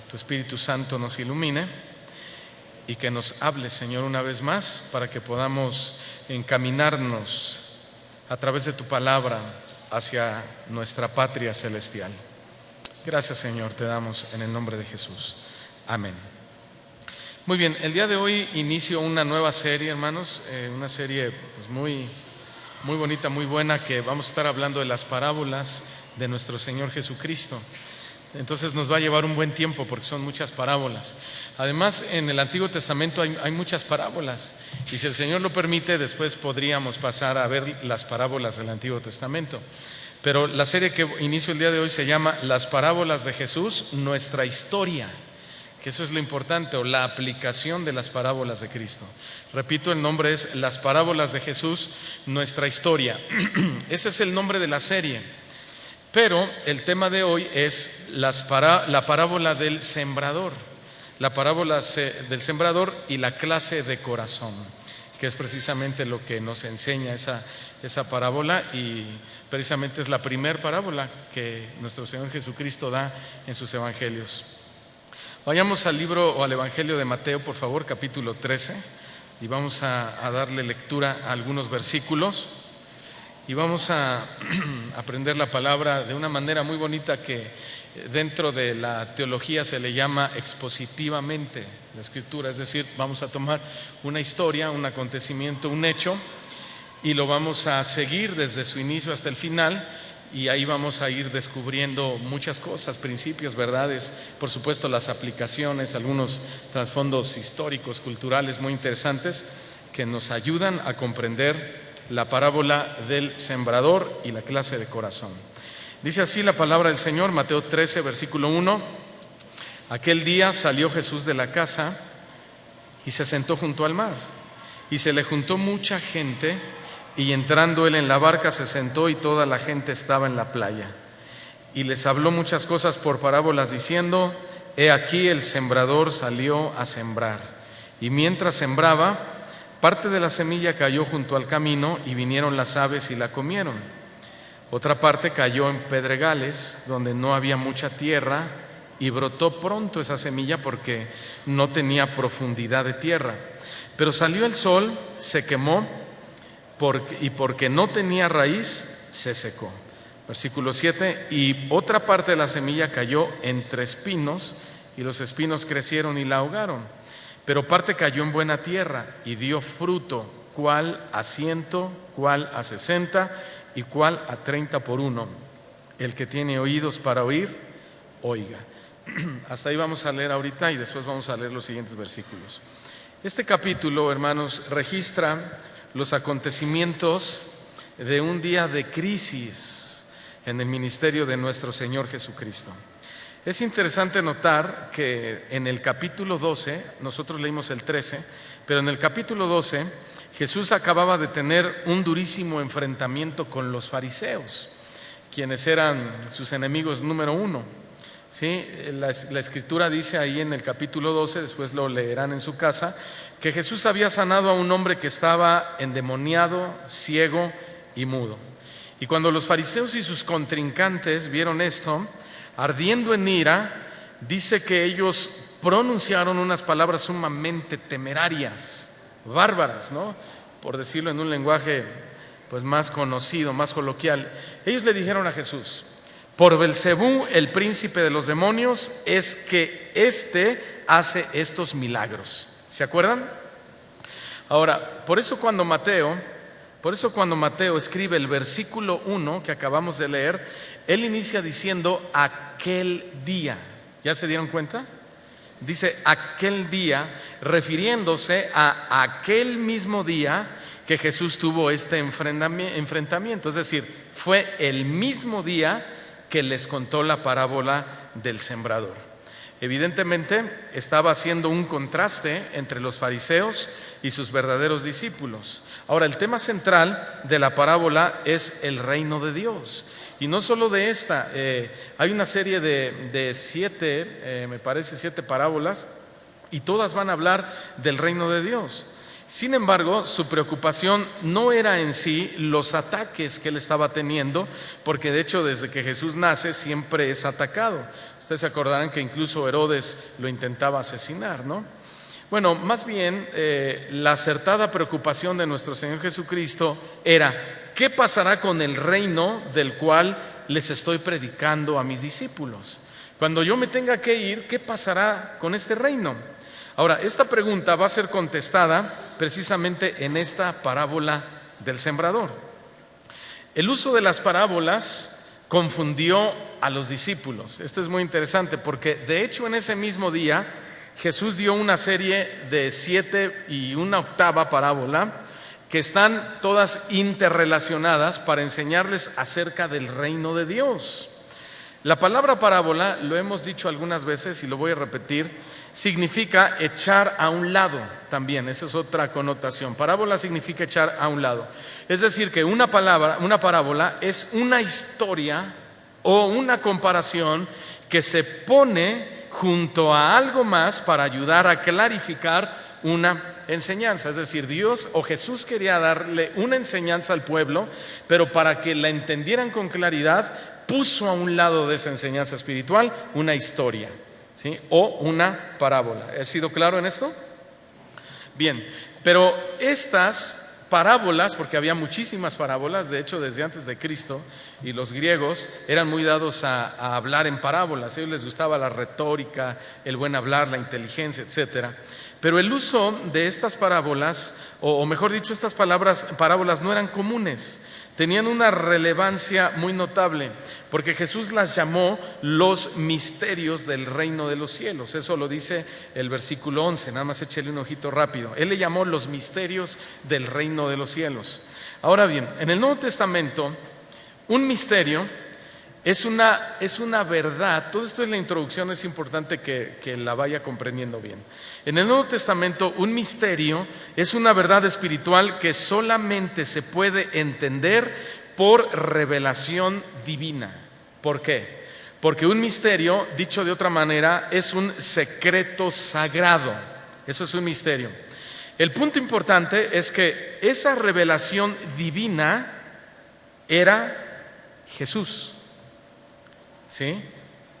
[SPEAKER 1] tu Espíritu Santo nos ilumine y que nos hable, Señor, una vez más para que podamos encaminarnos a través de tu palabra hacia nuestra patria celestial. Gracias, Señor, te damos en el nombre de Jesús. Amén. Muy bien, el día de hoy inicio una nueva serie, hermanos, una serie pues muy bonita, muy buena, que vamos a estar hablando de las parábolas de nuestro Señor Jesucristo. Entonces nos va a llevar un buen tiempo porque son muchas parábolas. Además, en el Antiguo Testamento hay muchas parábolas, y si el Señor lo permite, después podríamos pasar a ver las parábolas del Antiguo Testamento. Pero la serie que inicio el día de hoy se llama Las parábolas de Jesús, nuestra historia, que eso es lo importante, o la aplicación de las parábolas de Cristo. Repito, el nombre es Las parábolas de Jesús, nuestra historia. Ese es el nombre de la serie. Pero el tema de hoy es la parábola del sembrador. La parábola del sembrador y la clase de corazón, que es precisamente lo que nos enseña esa parábola, y precisamente es la primera parábola que nuestro Señor Jesucristo da en sus evangelios. Vayamos al libro o al Evangelio de Mateo, por favor, capítulo 13, y vamos a darle lectura a algunos versículos, y vamos a aprender la palabra de una manera muy bonita que dentro de la teología se le llama expositivamente la escritura. Es decir, vamos a tomar una historia, un acontecimiento, un hecho, y lo vamos a seguir desde su inicio hasta el final, y ahí vamos a ir descubriendo muchas cosas, principios, verdades, por supuesto las aplicaciones, algunos trasfondos históricos, culturales muy interesantes que nos ayudan a comprender la parábola del sembrador y la clase de corazón. Dice así la palabra del Señor, Mateo 13, versículo 1. Aquel día salió Jesús de la casa y se sentó junto al mar, y se le juntó mucha gente, y entrando él en la barca se sentó, y toda la gente estaba en la playa. Y les habló muchas cosas por parábolas, diciendo: He aquí el sembrador salió a sembrar. Y mientras sembraba, parte de la semilla cayó junto al camino, y vinieron las aves y la comieron. Otra parte cayó en pedregales, donde no había mucha tierra, y brotó pronto esa semilla porque no tenía profundidad de tierra. Pero salió el sol, se quemó, y porque no tenía raíz, se secó. Versículo 7. Y otra parte de la semilla cayó entre espinos, y los espinos crecieron y la ahogaron. Pero parte cayó en buena tierra, y dio fruto, cuál a 100, cuál a 60, y cuál a 30 por uno. El que tiene oídos para oír, oiga. Hasta ahí vamos a leer ahorita, y después vamos a leer los siguientes versículos. Este capítulo, hermanos, registra los acontecimientos de un día de crisis en el ministerio de nuestro Señor Jesucristo. Es interesante notar que en el capítulo 12, nosotros leímos el 13, pero en el capítulo 12 Jesús acababa de tener un durísimo enfrentamiento con los fariseos, quienes eran sus enemigos número uno. ¿Sí? La escritura dice ahí en el capítulo 12, después lo leerán en su casa, que Jesús había sanado a un hombre que estaba endemoniado, ciego y mudo. Y cuando los fariseos y sus contrincantes vieron esto, ardiendo en ira, dice que ellos pronunciaron unas palabras sumamente temerarias, bárbaras, ¿no? Por decirlo en un lenguaje pues más conocido, más coloquial. Ellos le dijeron a Jesús: por Belcebú, el príncipe de los demonios, es que éste hace estos milagros. ¿Se acuerdan? Ahora, por eso cuando Mateo escribe el versículo 1 que acabamos de leer, él inicia diciendo aquel día. ¿Ya se dieron cuenta? Dice aquel día, refiriéndose a aquel mismo día que Jesús tuvo este enfrentamiento. Es decir, fue el mismo día que les contó la parábola del sembrador. Evidentemente estaba haciendo un contraste entre los fariseos y sus verdaderos discípulos. Ahora, el tema central de la parábola es el reino de Dios. Y no solo de esta, hay una serie de 7, me parece 7 parábolas, y todas van a hablar del reino de Dios. Sin embargo, su preocupación no era en sí los ataques que él estaba teniendo, porque de hecho desde que Jesús nace siempre es atacado. Ustedes se acordarán que incluso Herodes lo intentaba asesinar, ¿no? Bueno, más bien la acertada preocupación de nuestro Señor Jesucristo era: ¿qué pasará con el reino del cual les estoy predicando a mis discípulos? Cuando yo me tenga que ir, ¿qué pasará con este reino? Ahora, esta pregunta va a ser contestada precisamente en esta parábola del sembrador. El uso de las parábolas confundió a los discípulos. Esto es muy interesante porque de hecho en ese mismo día Jesús dio una serie de 7 y una octava parábola que están todas interrelacionadas para enseñarles acerca del reino de Dios. La palabra parábola, lo hemos dicho algunas veces y lo voy a repetir, significa echar a un lado también. Esa es otra connotación. Parábola significa echar a un lado. Es decir, que una parábola es una historia o una comparación que se pone junto a algo más para ayudar a clarificar una enseñanza. Es decir, Dios o Jesús quería darle una enseñanza al pueblo, pero para que la entendieran con claridad, puso a un lado de esa enseñanza espiritual una historia, ¿sí? O una parábola. ¿He sido claro en esto? Bien, pero estas parábolas, porque había muchísimas parábolas, de hecho desde antes de Cristo, y los griegos eran muy dados a hablar en parábolas. A ellos les gustaba la retórica, el buen hablar, la inteligencia, etcétera. Pero el uso de estas parábolas, o mejor dicho, estas parábolas no eran comunes. Tenían una relevancia muy notable, porque Jesús las llamó los misterios del reino de los cielos. Eso lo dice el versículo 11, nada más échele un ojito rápido. Él le llamó los misterios del reino de los cielos. Ahora bien, en el Nuevo Testamento, un misterio es una verdad. Todo esto es la introducción, es importante que la vaya comprendiendo bien. En el Nuevo Testamento, un misterio es una verdad espiritual que solamente se puede entender por revelación divina. ¿Por qué? Porque un misterio, dicho de otra manera, es un secreto sagrado. Eso es un misterio. El punto importante es que esa revelación divina era Jesús. ¿Sí?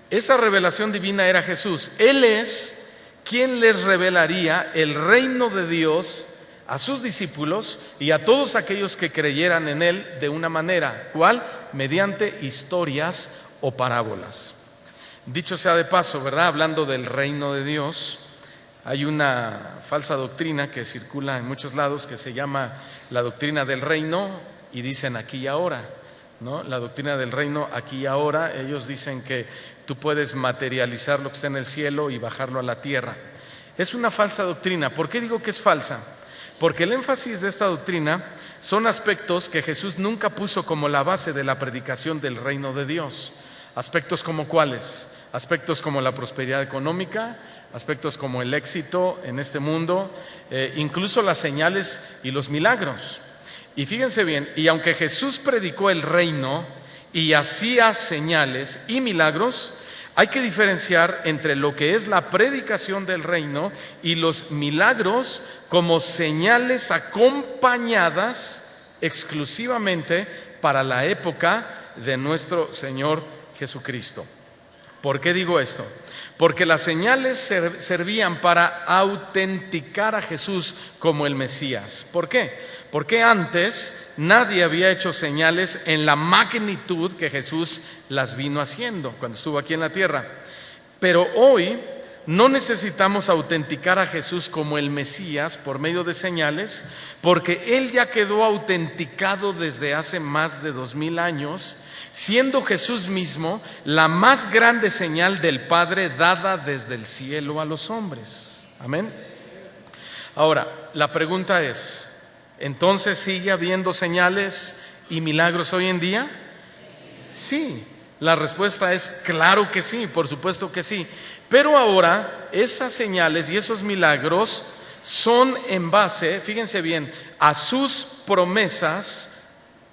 [SPEAKER 1] Esa revelación divina era Jesús. Él es quien les revelaría el reino de Dios a sus discípulos y a todos aquellos que creyeran en Él de una manera. ¿Cuál? Mediante historias o parábolas. Dicho sea de paso, ¿verdad? Hablando del reino de Dios, hay una falsa doctrina que circula en muchos lados que se llama la doctrina del reino y dicen aquí y ahora, ¿no? La doctrina del reino aquí y ahora. Ellos dicen que tú puedes materializar lo que está en el cielo y bajarlo a la tierra. Es una falsa doctrina. ¿Por qué digo que es falsa? Porque el énfasis de esta doctrina son aspectos que Jesús nunca puso como la base de la predicación del reino de Dios. Aspectos como ¿cuáles? Aspectos como la prosperidad económica, aspectos como el éxito en este mundo, incluso las señales y los milagros. Y fíjense bien, y aunque Jesús predicó el reino y hacía señales y milagros, hay que diferenciar entre lo que es la predicación del reino y los milagros como señales acompañadas exclusivamente para la época de nuestro Señor Jesucristo. ¿Por qué digo esto? Porque las señales servían para autenticar a Jesús como el Mesías. ¿Por qué? Porque antes nadie había hecho señales en la magnitud que Jesús las vino haciendo cuando estuvo aquí en la tierra. Pero hoy no necesitamos autenticar a Jesús como el Mesías por medio de señales, porque Él ya quedó autenticado desde hace más de 2000 años, siendo Jesús mismo la más grande señal del Padre dada desde el cielo a los hombres. Amén. Ahora, la pregunta es, ¿entonces sigue habiendo señales y milagros hoy en día? Sí, la respuesta es claro que sí, por supuesto que sí. Pero ahora esas señales y esos milagros son en base, fíjense bien, a sus promesas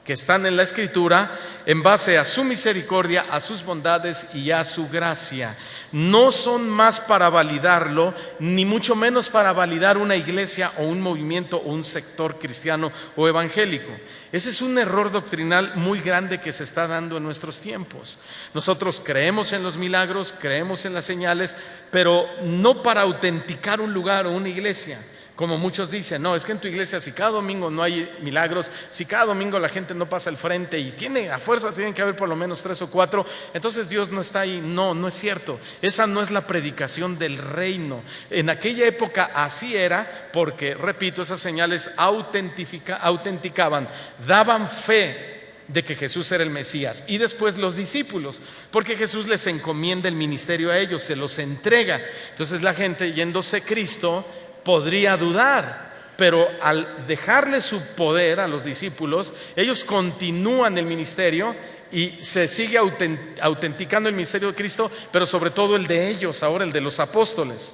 [SPEAKER 1] que están en la Escritura, en base a su misericordia, a sus bondades y a su gracia. No son más para validarlo, ni mucho menos para validar una iglesia o un movimiento o un sector cristiano o evangélico. Ese es un error doctrinal muy grande que se está dando en nuestros tiempos. Nosotros creemos en los milagros, creemos en las señales, pero no para autenticar un lugar o una iglesia. Como muchos dicen, no, es que en tu iglesia si cada domingo no hay milagros, si cada domingo la gente no pasa al frente y a fuerza tienen que haber por lo menos 3 o 4, entonces Dios no está ahí. No, no es cierto. Esa no es la predicación del reino. En aquella época así era porque, repito, esas señales autenticaban, daban fe de que Jesús era el Mesías. Y después los discípulos, porque Jesús les encomienda el ministerio a ellos, se los entrega. Entonces la gente, yéndose Cristo, podría dudar, pero al dejarle su poder a los discípulos, ellos continúan el ministerio y se sigue autenticando el ministerio de Cristo, pero sobre todo el de ellos, ahora el de los apóstoles.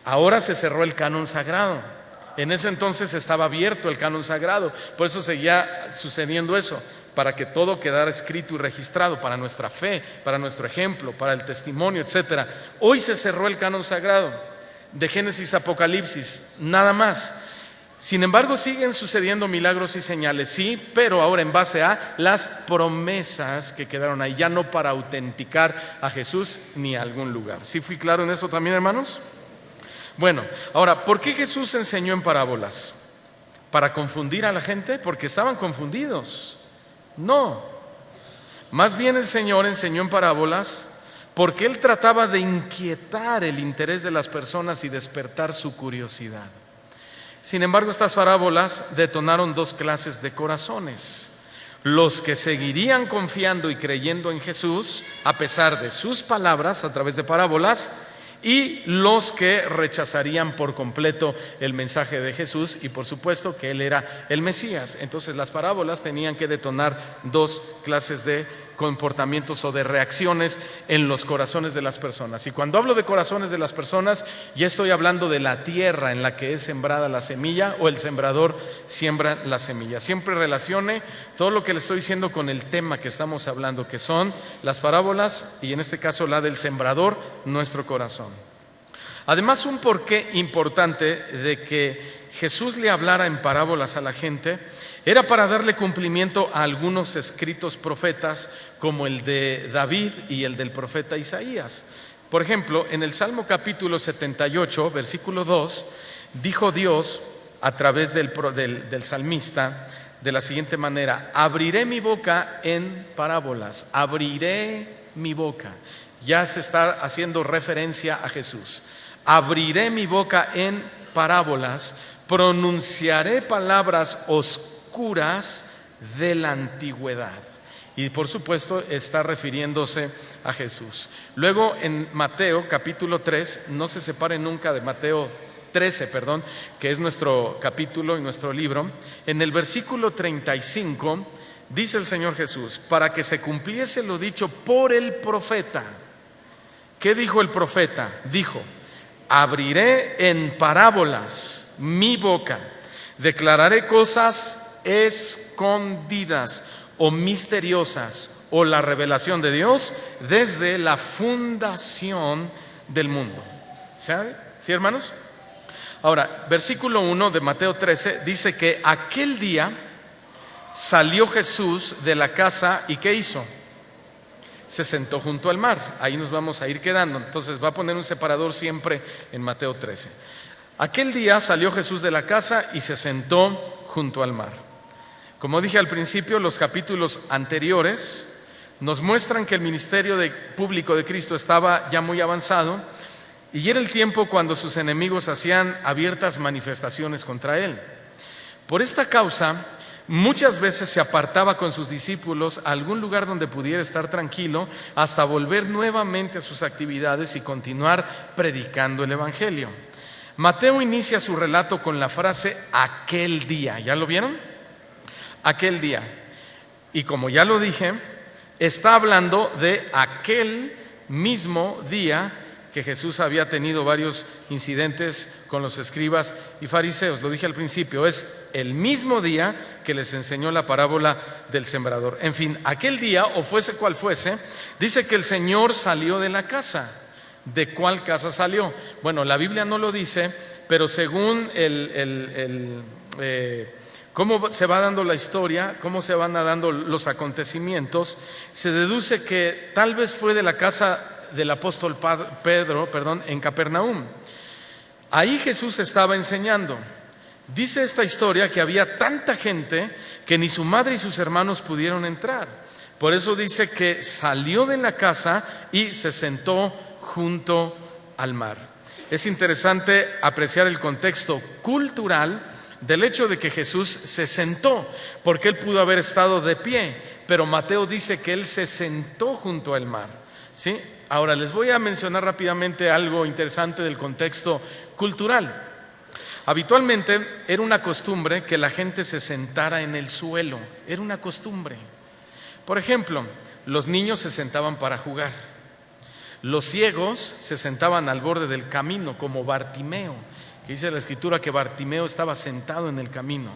[SPEAKER 1] Ahora se cerró el canon sagrado. En ese entonces estaba abierto el canon sagrado, por eso seguía sucediendo eso, para que todo quedara escrito y registrado para nuestra fe, para nuestro ejemplo, para el testimonio, etc. Hoy se cerró el canon sagrado de Génesis a Apocalipsis, nada más. Sin embargo, siguen sucediendo milagros y señales, sí, pero ahora en base a las promesas que quedaron ahí, ya no para autenticar a Jesús ni a algún lugar. ¿Sí fui claro en eso también, hermanos? Bueno, ahora, ¿por qué Jesús enseñó en parábolas? ¿Para confundir a la gente? Porque estaban confundidos. No, más bien el Señor enseñó en parábolas porque Él trataba de inquietar el interés de las personas y despertar su curiosidad. Sin embargo, estas parábolas detonaron 2 clases de corazones: los que seguirían confiando y creyendo en Jesús a pesar de sus palabras a través de parábolas, y los que rechazarían por completo el mensaje de Jesús y por supuesto que Él era el Mesías. Entonces las parábolas tenían que detonar 2 clases de comportamientos o de reacciones en los corazones de las personas. Y cuando hablo de corazones de las personas, ya estoy hablando de la tierra en la que es sembrada la semilla, o el sembrador siembra la semilla. Siempre relacione todo lo que le estoy diciendo con el tema que estamos hablando, que son las parábolas y en este caso la del sembrador, nuestro corazón. Además, un porqué importante de que Jesús le hablara en parábolas a la gente era para darle cumplimiento a algunos escritos profetas, como el de David y el del profeta Isaías. Por ejemplo, en el Salmo capítulo 78, versículo 2, dijo Dios a través del salmista de la siguiente manera: abriré mi boca en parábolas, abriré mi boca. Ya se está haciendo referencia a Jesús. Abriré mi boca en parábolas, pronunciaré palabras oscuras de la antigüedad. Y por supuesto está refiriéndose a Jesús. Luego en Mateo capítulo 3, no se separen nunca de Mateo 13, que es nuestro capítulo y nuestro libro. En el versículo 35 dice el Señor Jesús: para que se cumpliese lo dicho por el profeta. ¿Qué dijo el profeta? Dijo: abriré en parábolas mi boca, declararé cosas escondidas o misteriosas, o la revelación de Dios desde la fundación del mundo. ¿Sabe? ¿Sí, hermanos? Ahora, versículo 1 de Mateo 13 dice que aquel día salió Jesús de la casa y ¿qué hizo? Se sentó junto al mar. Ahí nos vamos a ir quedando. Entonces va a poner un separador siempre en Mateo 13. Aquel día salió Jesús de la casa y se sentó junto al mar. Como dije al principio, los capítulos anteriores nos muestran que el ministerio público de Cristo estaba ya muy avanzado y era el tiempo cuando sus enemigos hacían abiertas manifestaciones contra él. Por esta causa, muchas veces se apartaba con sus discípulos a algún lugar donde pudiera estar tranquilo hasta volver nuevamente a sus actividades y continuar predicando el evangelio. Mateo inicia su relato con la frase aquel día. ¿Ya lo vieron? Aquel día. Y como ya lo dije, está hablando de aquel mismo día que Jesús había tenido varios incidentes con los escribas y fariseos. Lo dije al principio, es el mismo día que les enseñó la parábola del sembrador. En fin, aquel día, o fuese cual fuese, dice que el Señor salió de la casa. ¿De cuál casa salió? Bueno, la Biblia no lo dice, pero según cómo se va dando la historia, cómo se van dando los acontecimientos, se deduce que tal vez fue de la casa del apóstol Pedro, en Capernaum. Ahí Jesús estaba enseñando. Dice esta historia que había tanta gente que ni su madre y sus hermanos pudieron entrar. Por eso dice que salió de la casa y se sentó junto al mar. Es interesante apreciar el contexto cultural del hecho de que Jesús se sentó, porque él pudo haber estado de pie, pero Mateo dice que él se sentó junto al mar, ¿sí? Ahora les voy a mencionar rápidamente algo interesante del contexto cultural. Habitualmente era una costumbre que la gente se sentara en el suelo, era una costumbre. Por ejemplo, los niños se sentaban para jugar, los ciegos se sentaban al borde del camino, como Bartimeo, que dice la escritura que Bartimeo estaba sentado en el camino.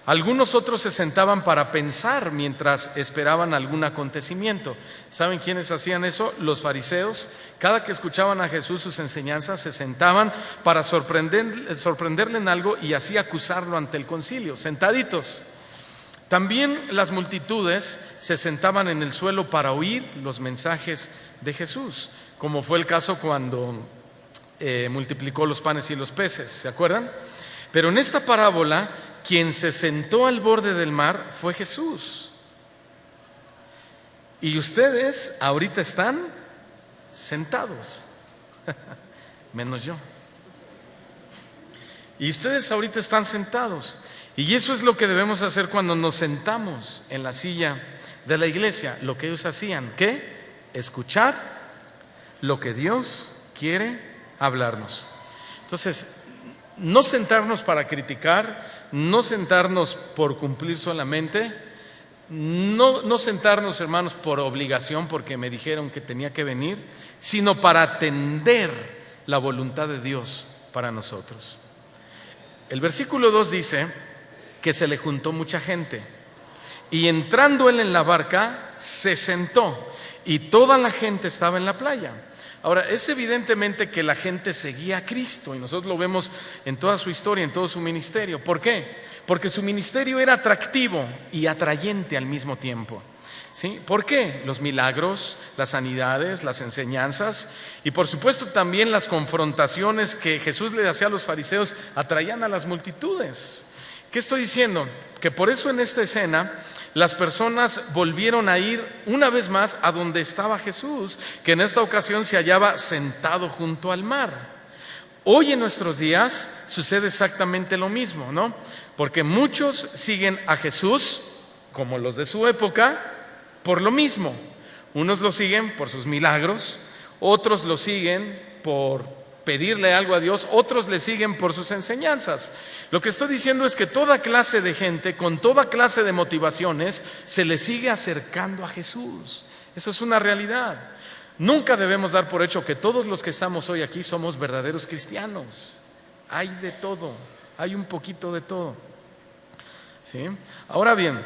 [SPEAKER 1] Algunos otros se sentaban para pensar mientras esperaban algún acontecimiento. ¿Saben quiénes hacían eso? Los fariseos. Cada que escuchaban a Jesús sus enseñanzas, se sentaban para sorprenderle en algo y así acusarlo ante el concilio, sentaditos. También las multitudes se sentaban en el suelo para oír los mensajes de Jesús, como fue el caso cuando multiplicó los panes y los peces, ¿se acuerdan? Pero en esta parábola, quien se sentó al borde del mar fue Jesús. Y ustedes ahorita están sentados, menos yo. Y ustedes ahorita están sentados. Y eso es lo que debemos hacer cuando nos sentamos en la silla de la iglesia. Lo que ellos hacían, ¿qué? Escuchar lo que Dios quiere hablarnos. Entonces, no sentarnos para criticar, no sentarnos por cumplir solamente, no sentarnos, hermanos, por obligación, porque me dijeron que tenía que venir, sino para atender la voluntad de Dios para nosotros. El versículo 2 dice que se le juntó mucha gente y entrando él en la barca se sentó y toda la gente estaba en la playa. Ahora, es evidentemente que la gente seguía a Cristo y nosotros lo vemos en toda su historia, en todo su ministerio. ¿Por qué? Porque su ministerio era atractivo y atrayente al mismo tiempo, ¿sí? ¿Por qué? Los milagros, las sanidades, las enseñanzas y por supuesto también las confrontaciones que Jesús le hacía a los fariseos atraían a las multitudes. ¿Qué estoy diciendo? Que por eso en esta escena las personas volvieron a ir una vez más a donde estaba Jesús, que en esta ocasión se hallaba sentado junto al mar. Hoy en nuestros días sucede exactamente lo mismo, ¿no? Porque muchos siguen a Jesús, como los de su época, por lo mismo. Unos lo siguen por sus milagros, otros lo siguen por pedirle algo a Dios, otros le siguen por sus enseñanzas. Lo que estoy diciendo es que toda clase de gente, con toda clase de motivaciones, se le sigue acercando a Jesús. Eso es una realidad. Nunca debemos dar por hecho que todos los que estamos hoy aquí somos verdaderos cristianos. Hay de todo, hay un poquito de todo, ¿sí? Ahora bien,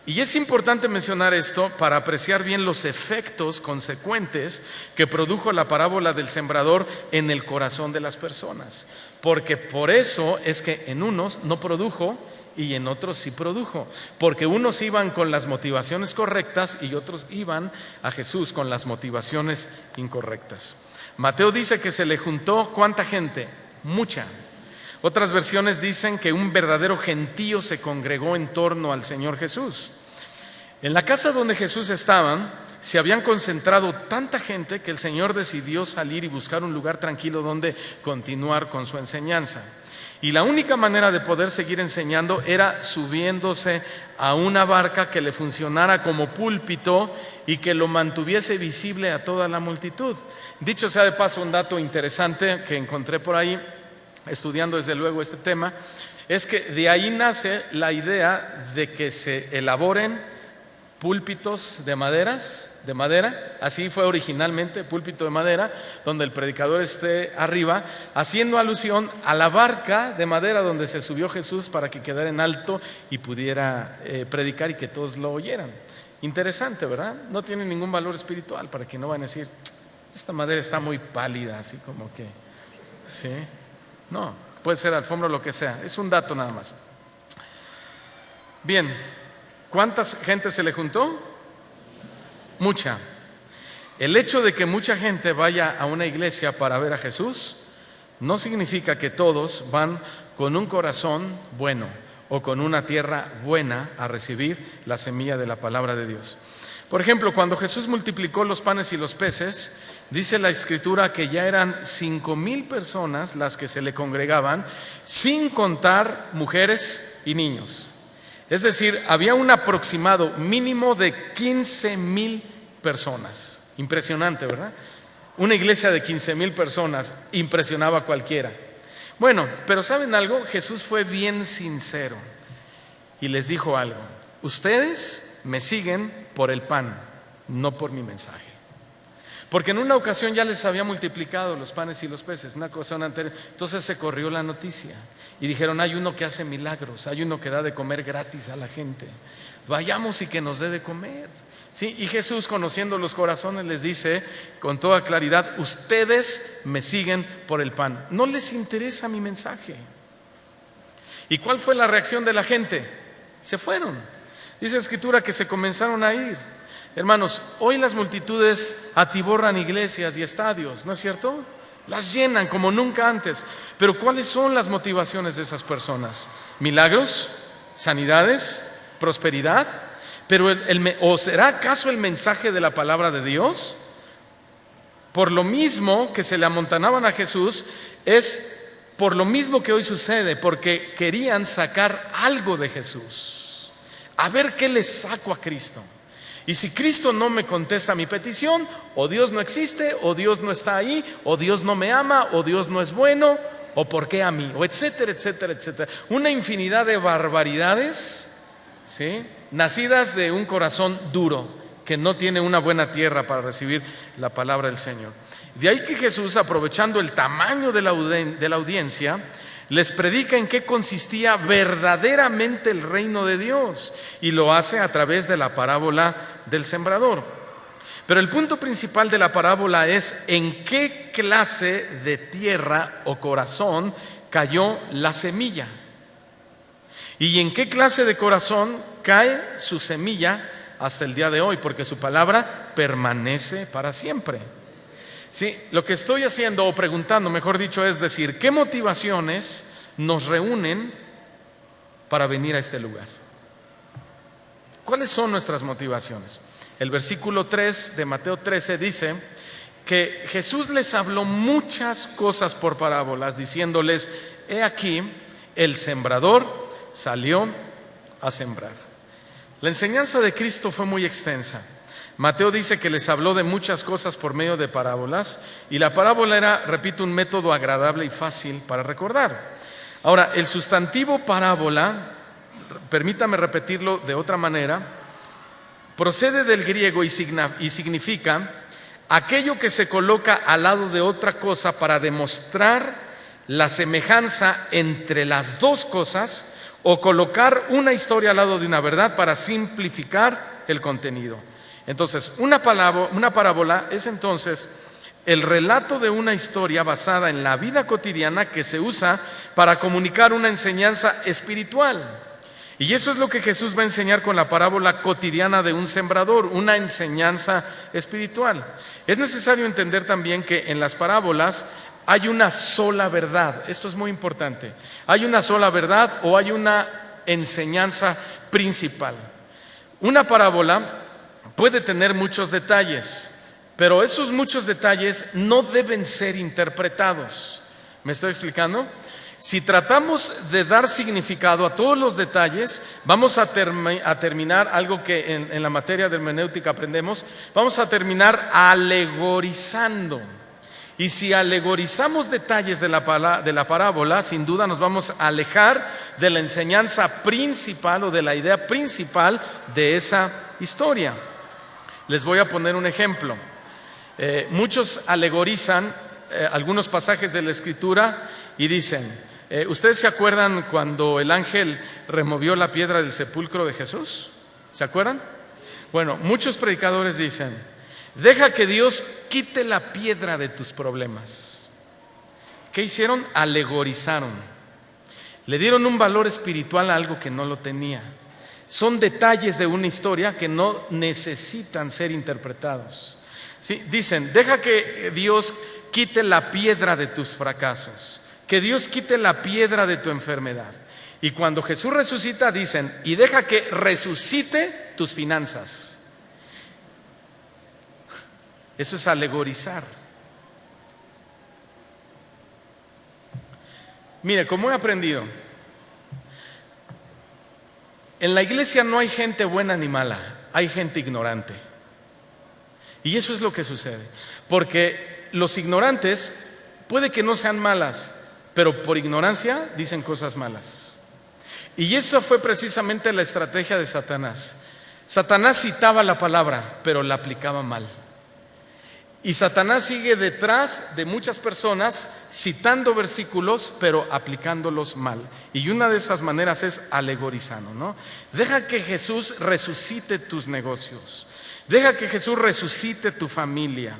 [SPEAKER 1] y es importante mencionar esto para apreciar bien los efectos consecuentes que produjo la parábola del sembrador en el corazón de las personas. Porque por eso es que en unos no produjo y en otros sí produjo. Porque unos iban con las motivaciones correctas y otros iban a Jesús con las motivaciones incorrectas. Mateo dice que se le juntó ¿cuánta gente? Mucha. Otras versiones dicen que un verdadero gentío se congregó en torno al Señor Jesús. En la casa donde Jesús estaba, se habían concentrado tanta gente que el Señor decidió salir y buscar un lugar tranquilo donde continuar con su enseñanza. Y la única manera de poder seguir enseñando era subiéndose a una barca que le funcionara como púlpito y que lo mantuviese visible a toda la multitud. Dicho sea de paso, un dato interesante que encontré por ahí, estudiando desde luego este tema, es que de ahí nace la idea de que se elaboren púlpitos de madera, así fue originalmente, púlpito de madera, donde el predicador esté arriba, haciendo alusión a la barca de madera donde se subió Jesús para que quedara en alto y pudiera predicar y que todos lo oyeran. Interesante, ¿verdad? No tiene ningún valor espiritual para que no van a decir, esta madera está muy pálida, así como que, ¿sí? No, puede ser alfombra o lo que sea, es un dato nada más. Bien, ¿cuánta gente se le juntó? Mucha. El hecho de que mucha gente vaya a una iglesia para ver a Jesús no significa que todos van con un corazón bueno o con una tierra buena a recibir la semilla de la palabra de Dios. Por ejemplo, cuando Jesús multiplicó los panes y los peces, dice la Escritura que ya eran 5,000 personas las que se le congregaban, sin contar mujeres y niños. Es decir, había un aproximado mínimo de 15,000 personas. Impresionante, ¿verdad? Una iglesia de 15,000 personas impresionaba a cualquiera. Bueno, pero ¿saben algo? Jesús fue bien sincero y les dijo algo: ustedes me siguen por el pan, no por mi mensaje. Porque en una ocasión ya les había multiplicado los panes y los peces, una ocasión anterior. Entonces se corrió la noticia y dijeron: hay uno que hace milagros, hay uno que da de comer gratis a la gente, vayamos y que nos dé de comer. ¿Sí? Y Jesús, conociendo los corazones, les dice con toda claridad: ustedes me siguen por el pan, no les interesa mi mensaje. ¿Y cuál fue la reacción de la gente? Se fueron. Dice la Escritura que se comenzaron a ir. Hermanos, hoy las multitudes atiborran iglesias y estadios, ¿no es cierto? Las llenan como nunca antes. Pero ¿cuáles son las motivaciones de esas personas? ¿Milagros? ¿Sanidades? ¿Prosperidad? Pero ¿o será acaso el mensaje de la palabra de Dios? Por lo mismo que se le amontanaban a Jesús, es por lo mismo que hoy sucede, porque querían sacar algo de Jesús. A ver qué les saco a Cristo. Y si Cristo no me contesta mi petición, o Dios no existe, o Dios no está ahí, o Dios no me ama, o Dios no es bueno, o por qué a mí, o etcétera, etcétera, etcétera. Una infinidad de barbaridades, ¿sí?, nacidas de un corazón duro que no tiene una buena tierra para recibir la palabra del Señor. De ahí que Jesús, aprovechando el tamaño de la audiencia, les predica en qué consistía verdaderamente el reino de Dios, y lo hace a través de la parábola del sembrador. Pero el punto principal de la parábola es en qué clase de tierra o corazón cayó la semilla, y en qué clase de corazón cae su semilla hasta el día de hoy, porque su palabra permanece para siempre. Sí, lo que estoy haciendo, o preguntando, mejor dicho, es decir, ¿qué motivaciones nos reúnen para venir a este lugar? ¿Cuáles son nuestras motivaciones? El versículo 3 de Mateo 13 dice que Jesús les habló muchas cosas por parábolas, diciéndoles: he aquí, el sembrador salió a sembrar. La enseñanza de Cristo fue muy extensa. Mateo dice que les habló de muchas cosas por medio de parábolas, y la parábola era, repito, un método agradable y fácil para recordar. Ahora, el sustantivo parábola, permítame repetirlo de otra manera, procede del griego y significa aquello que se coloca al lado de otra cosa para demostrar la semejanza entre las dos cosas, o colocar una historia al lado de una verdad para simplificar el contenido. Entonces, una parábola es entonces el relato de una historia basada en la vida cotidiana que se usa para comunicar una enseñanza espiritual. Y eso es lo que Jesús va a enseñar con la parábola cotidiana de un sembrador, una enseñanza espiritual. Es necesario entender también que en las parábolas hay una sola verdad. Esto es muy importante. Hay una sola verdad, o hay una enseñanza principal. Una parábola puede tener muchos detalles, pero esos muchos detalles no deben ser interpretados. ¿Me estoy explicando? Si tratamos de dar significado a todos los detalles, vamos a terminar algo que en la materia de hermenéutica aprendemos, vamos a terminar alegorizando. Y si alegorizamos detalles de la parábola, sin duda nos vamos a alejar de la enseñanza principal o de la idea principal de esa historia. Les voy a poner un ejemplo. Muchos alegorizan algunos pasajes de la Escritura y dicen: ¿ustedes se acuerdan cuando el ángel removió la piedra del sepulcro de Jesús? ¿Se acuerdan? Bueno, muchos predicadores dicen: deja que Dios quite la piedra de tus problemas. ¿Qué hicieron? Alegorizaron. Le dieron un valor espiritual a algo que no lo tenía. Son detalles de una historia que no necesitan ser interpretados. ¿Sí? Dicen: deja que Dios quite la piedra de tus fracasos, que Dios quite la piedra de tu enfermedad. Y cuando Jesús resucita, dicen, y deja que resucite tus finanzas. Eso es alegorizar. Mire, como he aprendido, en la iglesia no hay gente buena ni mala, hay gente ignorante. Y eso es lo que sucede, porque los ignorantes puede que no sean malas, pero por ignorancia dicen cosas malas. Y eso fue precisamente la estrategia de Satanás. Satanás citaba la palabra, pero la aplicaba mal. Y Satanás sigue detrás de muchas personas citando versículos, pero aplicándolos mal. Y una de esas maneras es alegorizando, ¿no? Deja que Jesús resucite tus negocios. Deja que Jesús resucite tu familia,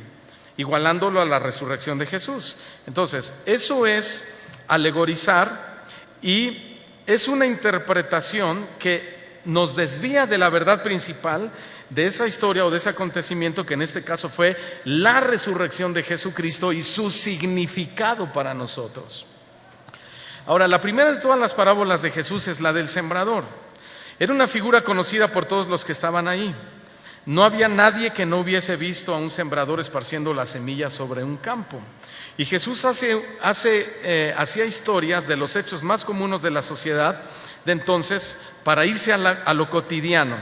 [SPEAKER 1] igualándolo a la resurrección de Jesús. Entonces, eso es alegorizar y es una interpretación que nos desvía de la verdad principal de esa historia o de ese acontecimiento, que en este caso fue la resurrección de Jesucristo y su significado para nosotros. Ahora, la primera de todas las parábolas de Jesús es la del sembrador. Era una figura conocida por todos los que estaban ahí. No había nadie que no hubiese visto a un sembrador esparciendo las semillas sobre un campo. Y Jesús hacía historias de los hechos más comunes de la sociedad de entonces para irse a lo cotidiano.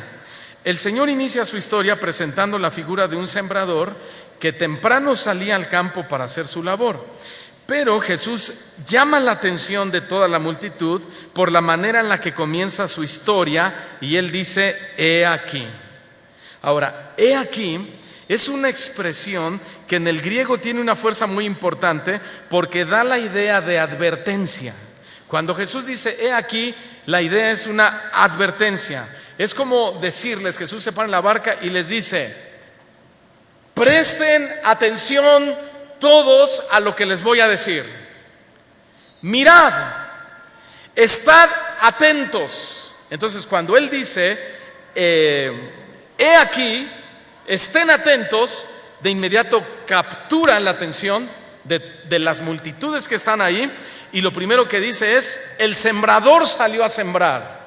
[SPEAKER 1] El Señor inicia su historia presentando la figura de un sembrador que temprano salía al campo para hacer su labor. Pero Jesús llama la atención de toda la multitud por la manera en la que comienza su historia, y Él dice, he aquí. Ahora, he aquí es una expresión que en el griego tiene una fuerza muy importante porque da la idea de advertencia. Cuando Jesús dice, he aquí, la idea es una advertencia. Es como decirles, Jesús se para en la barca y les dice, presten atención todos a lo que les voy a decir. Mirad, estad atentos. Entonces, cuando Él dice, he aquí, estén atentos, de inmediato captura la atención de las multitudes que están ahí, y lo primero que dice es, el sembrador salió a sembrar.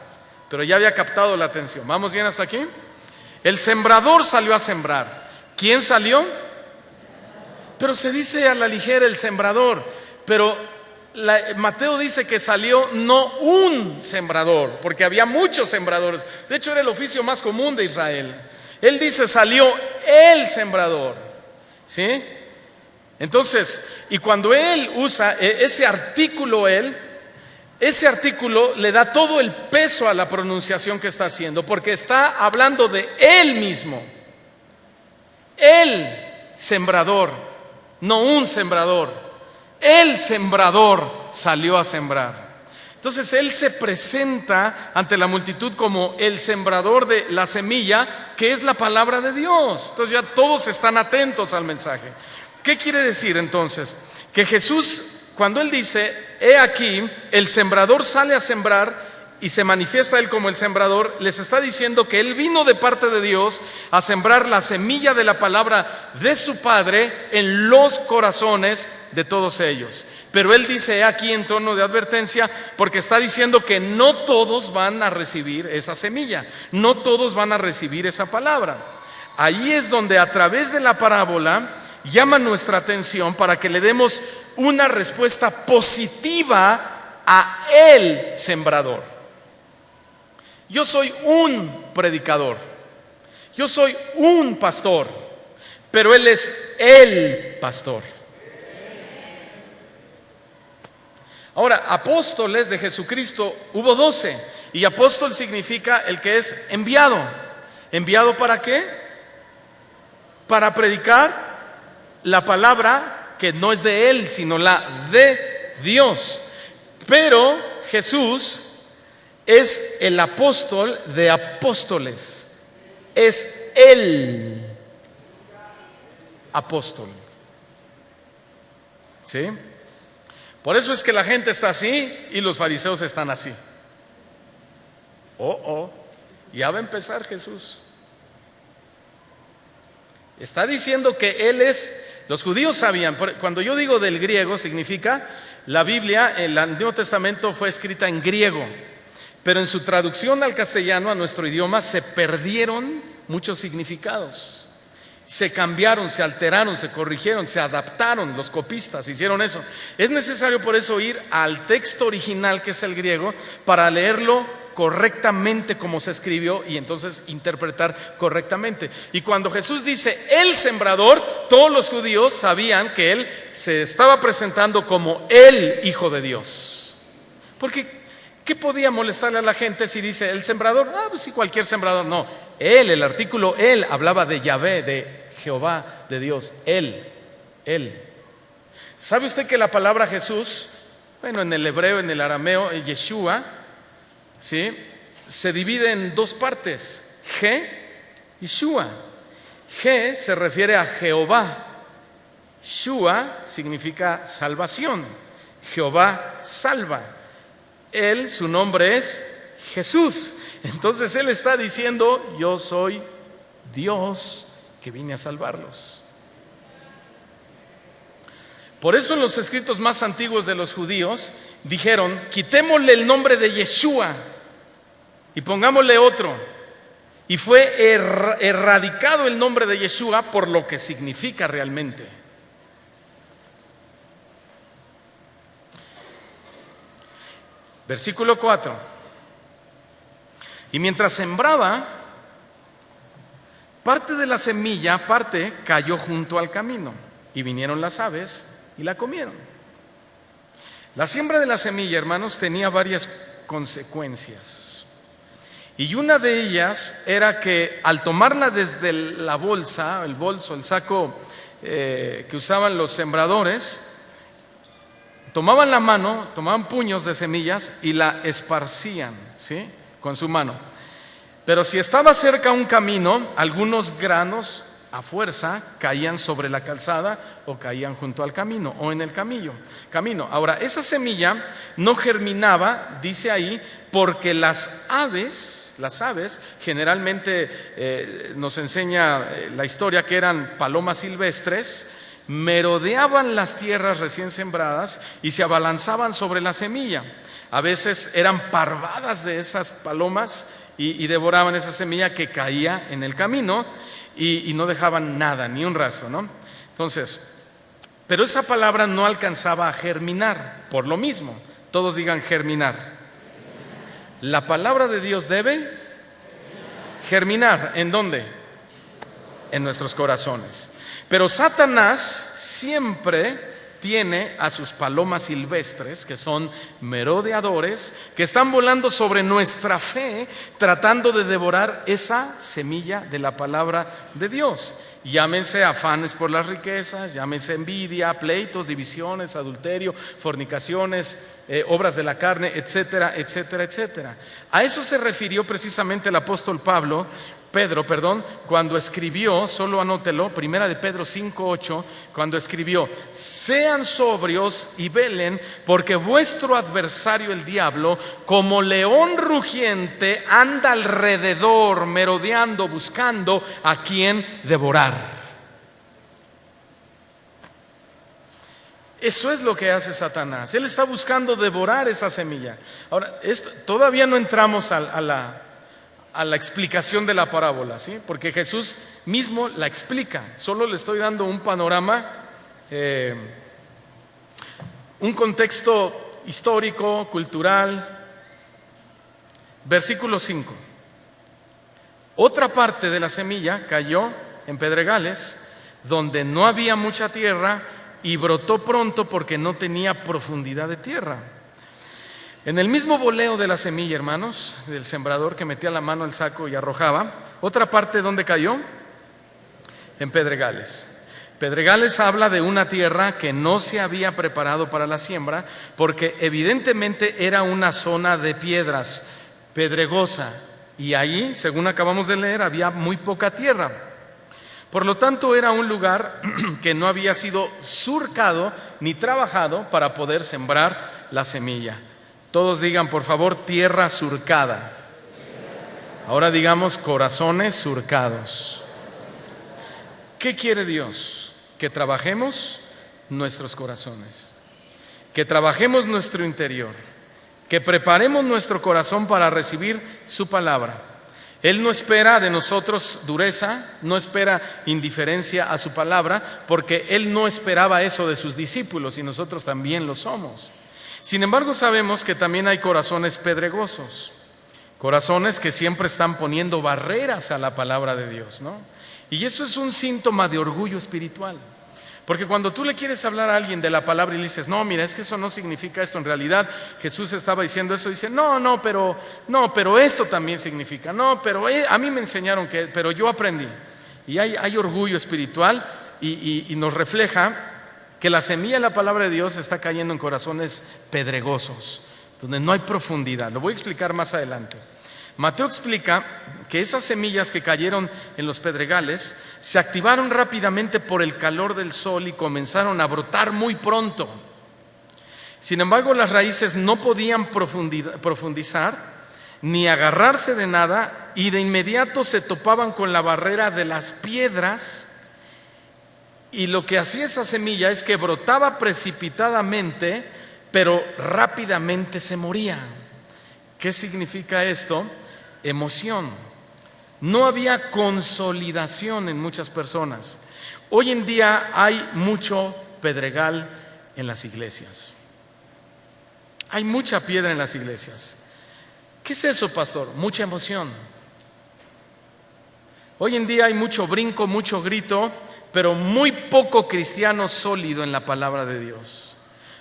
[SPEAKER 1] Pero ya había captado la atención. ¿Vamos bien hasta aquí? El sembrador salió a sembrar. ¿Quién salió? Pero se dice a la ligera el sembrador, pero Mateo dice que salió no un sembrador, porque había muchos sembradores. De hecho, era el oficio más común de Israel. Él dice, salió el sembrador, ¿sí? Entonces, y cuando Él usa ese artículo, ese artículo le da todo el peso a la pronunciación que está haciendo, porque está hablando de Él mismo. El sembrador, no un sembrador. El sembrador salió a sembrar. Entonces Él se presenta ante la multitud como el sembrador de la semilla, que es la palabra de Dios. Entonces ya todos están atentos al mensaje. ¿Qué quiere decir entonces? Que Jesús, cuando Él dice, he aquí, el sembrador sale a sembrar y se manifiesta Él como el sembrador, les está diciendo que Él vino de parte de Dios a sembrar la semilla de la palabra de su Padre en los corazones de todos ellos. Pero Él dice, he aquí, en tono de advertencia, porque está diciendo que no todos van a recibir esa semilla, no todos van a recibir esa palabra. Ahí es donde a través de la parábola llama nuestra atención para que le demos una respuesta positiva a el sembrador. Yo soy un predicador, yo soy un pastor, pero Él es el pastor. Ahora, apóstoles de Jesucristo hubo 12, y apóstol significa el que es enviado. ¿Enviado para qué? Para predicar la palabra que no es de Él, sino la de Dios. Pero Jesús es el apóstol de apóstoles, es el apóstol. ¿Sí? Por eso es que la gente está así y los fariseos están así. Ya va a empezar Jesús. Está diciendo que Él es Los judíos sabían. Cuando yo digo del griego, significa la Biblia, el Antiguo Testamento fue escrita en griego, pero en su traducción al castellano, a nuestro idioma, se perdieron muchos significados. Se cambiaron, se alteraron, se corrigieron, se adaptaron. Los copistas hicieron eso. Es necesario por eso ir al texto original, que es el griego, para leerlo correctamente como se escribió y entonces interpretar correctamente. Y cuando Jesús dice el sembrador, todos los judíos sabían que él se estaba presentando como el Hijo de Dios. Porque ¿qué podía molestarle a la gente si dice el sembrador? Pues sí, cualquier sembrador. No, él, el artículo él hablaba de Yahvé, de Jehová, de Dios. Él. ¿Sabe usted que la palabra Jesús, bueno, en el hebreo, en el arameo, Yeshua, ¿sí?, se divide en dos partes, Je y Shua. Je se refiere a Jehová, Shua significa salvación. Jehová salva. Él, su nombre es Jesús. Entonces él está diciendo: yo soy Dios que vine a salvarlos. Por eso en los escritos más antiguos de los judíos dijeron: quitémosle el nombre de Yeshua y pongámosle otro. Y fue erradicado el nombre de Yeshua por lo que significa realmente. Versículo 4. Y mientras sembraba, parte de la semilla, cayó junto al camino, y vinieron las aves y la comieron. La siembra de la semilla, hermanos, tenía varias consecuencias. Y una de ellas era que al tomarla desde la bolsa, el bolso, el saco que usaban los sembradores, tomaban la mano, tomaban puños de semillas y la esparcían, ¿sí?, con su mano. Pero si estaba cerca un camino, algunos granos a fuerza caían sobre la calzada o caían junto al camino o en el camino. Ahora, esa semilla no germinaba, dice ahí, porque las aves generalmente nos enseña la historia que eran palomas silvestres, merodeaban las tierras recién sembradas y se abalanzaban sobre la semilla. A veces eran parvadas de esas palomas y devoraban esa semilla que caía en el camino y no dejaban nada, ni un rastro, ¿no? Entonces, pero esa palabra no alcanzaba a germinar. Por lo mismo, todos digan germinar. La palabra de Dios debe germinar. ¿En dónde? En nuestros corazones. Pero Satanás siempre tiene a sus palomas silvestres, que son merodeadores, que están volando sobre nuestra fe, tratando de devorar esa semilla de la palabra de Dios. Llámense afanes por las riquezas, llámense envidia, pleitos, divisiones, adulterio, fornicaciones, obras de la carne, etcétera, etcétera, etcétera. A eso se refirió precisamente el apóstol Pedro, cuando escribió, solo anótelo, 1 de Pedro 5:8, cuando escribió: sean sobrios y velen, porque vuestro adversario el diablo, como león rugiente, anda alrededor, merodeando, buscando a quien devorar. Eso es lo que hace Satanás. Él está buscando devorar esa semilla. Ahora, todavía no entramos a la explicación de la parábola, ¿sí? Porque Jesús mismo la explica. Solo le estoy dando un panorama, un contexto histórico, cultural. Versículo 5. Otra parte de la semilla cayó en pedregales, donde no había mucha tierra, y brotó pronto porque no tenía profundidad de tierra. En el mismo voleo de la semilla, hermanos, del sembrador que metía la mano al saco y arrojaba, otra parte, ¿dónde cayó? En pedregales. Pedregales habla de una tierra que no se había preparado para la siembra, porque evidentemente era una zona de piedras, pedregosa, y allí, según acabamos de leer, había muy poca tierra. Por lo tanto, era un lugar que no había sido surcado ni trabajado para poder sembrar la semilla. Todos digan, por favor, tierra surcada. Ahora digamos corazones surcados. ¿Qué quiere Dios? que trabajemos nuestros corazones, que trabajemos nuestro interior, que preparemos nuestro corazón para recibir su palabra. Él no espera de nosotros dureza, no espera indiferencia a su palabra, porque Él no esperaba eso de sus discípulos y nosotros también lo somos. Sin embargo, sabemos que también hay corazones pedregosos, corazones que siempre están poniendo barreras a la palabra de Dios, ¿no? Y eso es un síntoma de orgullo espiritual. Porque cuando tú le quieres hablar a alguien de la palabra y le dices, no, mira, es que eso no significa esto, en realidad Jesús estaba diciendo eso, dice, no, pero esto también significa, no, pero a mí me enseñaron que, pero yo aprendí. Y hay orgullo espiritual y nos refleja que la semilla de la palabra de Dios está cayendo en corazones pedregosos, donde no hay profundidad. Lo voy a explicar más adelante. Mateo explica que esas semillas que cayeron en los pedregales se activaron rápidamente por el calor del sol y comenzaron a brotar muy pronto. Sin embargo, las raíces no podían profundizar ni agarrarse de nada y de inmediato se topaban con la barrera de las piedras, y lo que hacía esa semilla es que brotaba precipitadamente, pero rápidamente se moría. ¿Qué significa esto? Emoción. No había consolidación en muchas personas. Hoy en día hay mucho pedregal en las iglesias. Hay mucha piedra en las iglesias. ¿Qué es eso, pastor? Mucha emoción. Hoy en día hay mucho brinco, mucho grito, pero muy poco cristiano sólido en la palabra de Dios.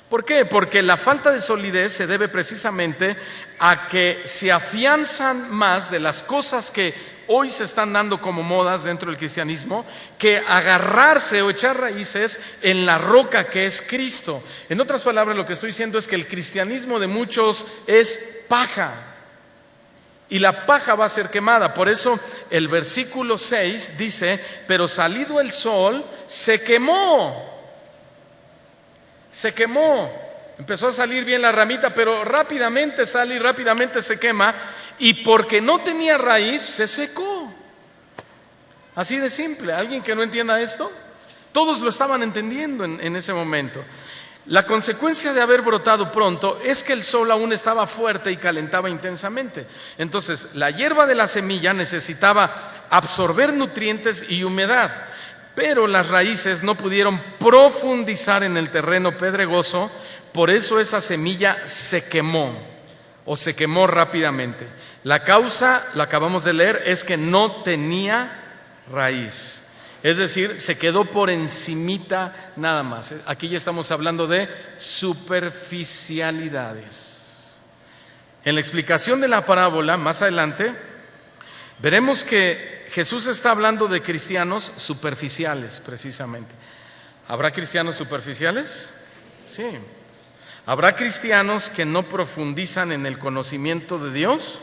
[SPEAKER 1] ¿Por qué? Porque la falta de solidez se debe precisamente a que se afianzan más de las cosas que hoy se están dando como modas dentro del cristianismo, que agarrarse o echar raíces en la roca que es Cristo. En otras palabras, lo que estoy diciendo es que el cristianismo de muchos es paja, y la paja va a ser quemada. Por eso el versículo 6 dice, pero salido el sol, se quemó. Se quemó, empezó a salir bien la ramita, pero rápidamente sale y rápidamente se quema, y porque no tenía raíz, se secó. Así de simple. ¿Alguien que no entienda esto? Todos lo estaban entendiendo en ese momento. La consecuencia de haber brotado pronto es que el sol aún estaba fuerte y calentaba intensamente. Entonces, la hierba de la semilla necesitaba absorber nutrientes y humedad, pero las raíces no pudieron profundizar en el terreno pedregoso. Por eso esa semilla se quemó, o se quemó rápidamente. La causa, la acabamos de leer, es que no tenía raíz. Es decir, se quedó por encimita nada más. Aquí ya estamos hablando de superficialidades. En la explicación de la parábola, más adelante, veremos que Jesús está hablando de cristianos superficiales, precisamente. ¿Habrá cristianos superficiales? Sí. ¿Habrá cristianos que no profundizan en el conocimiento de Dios?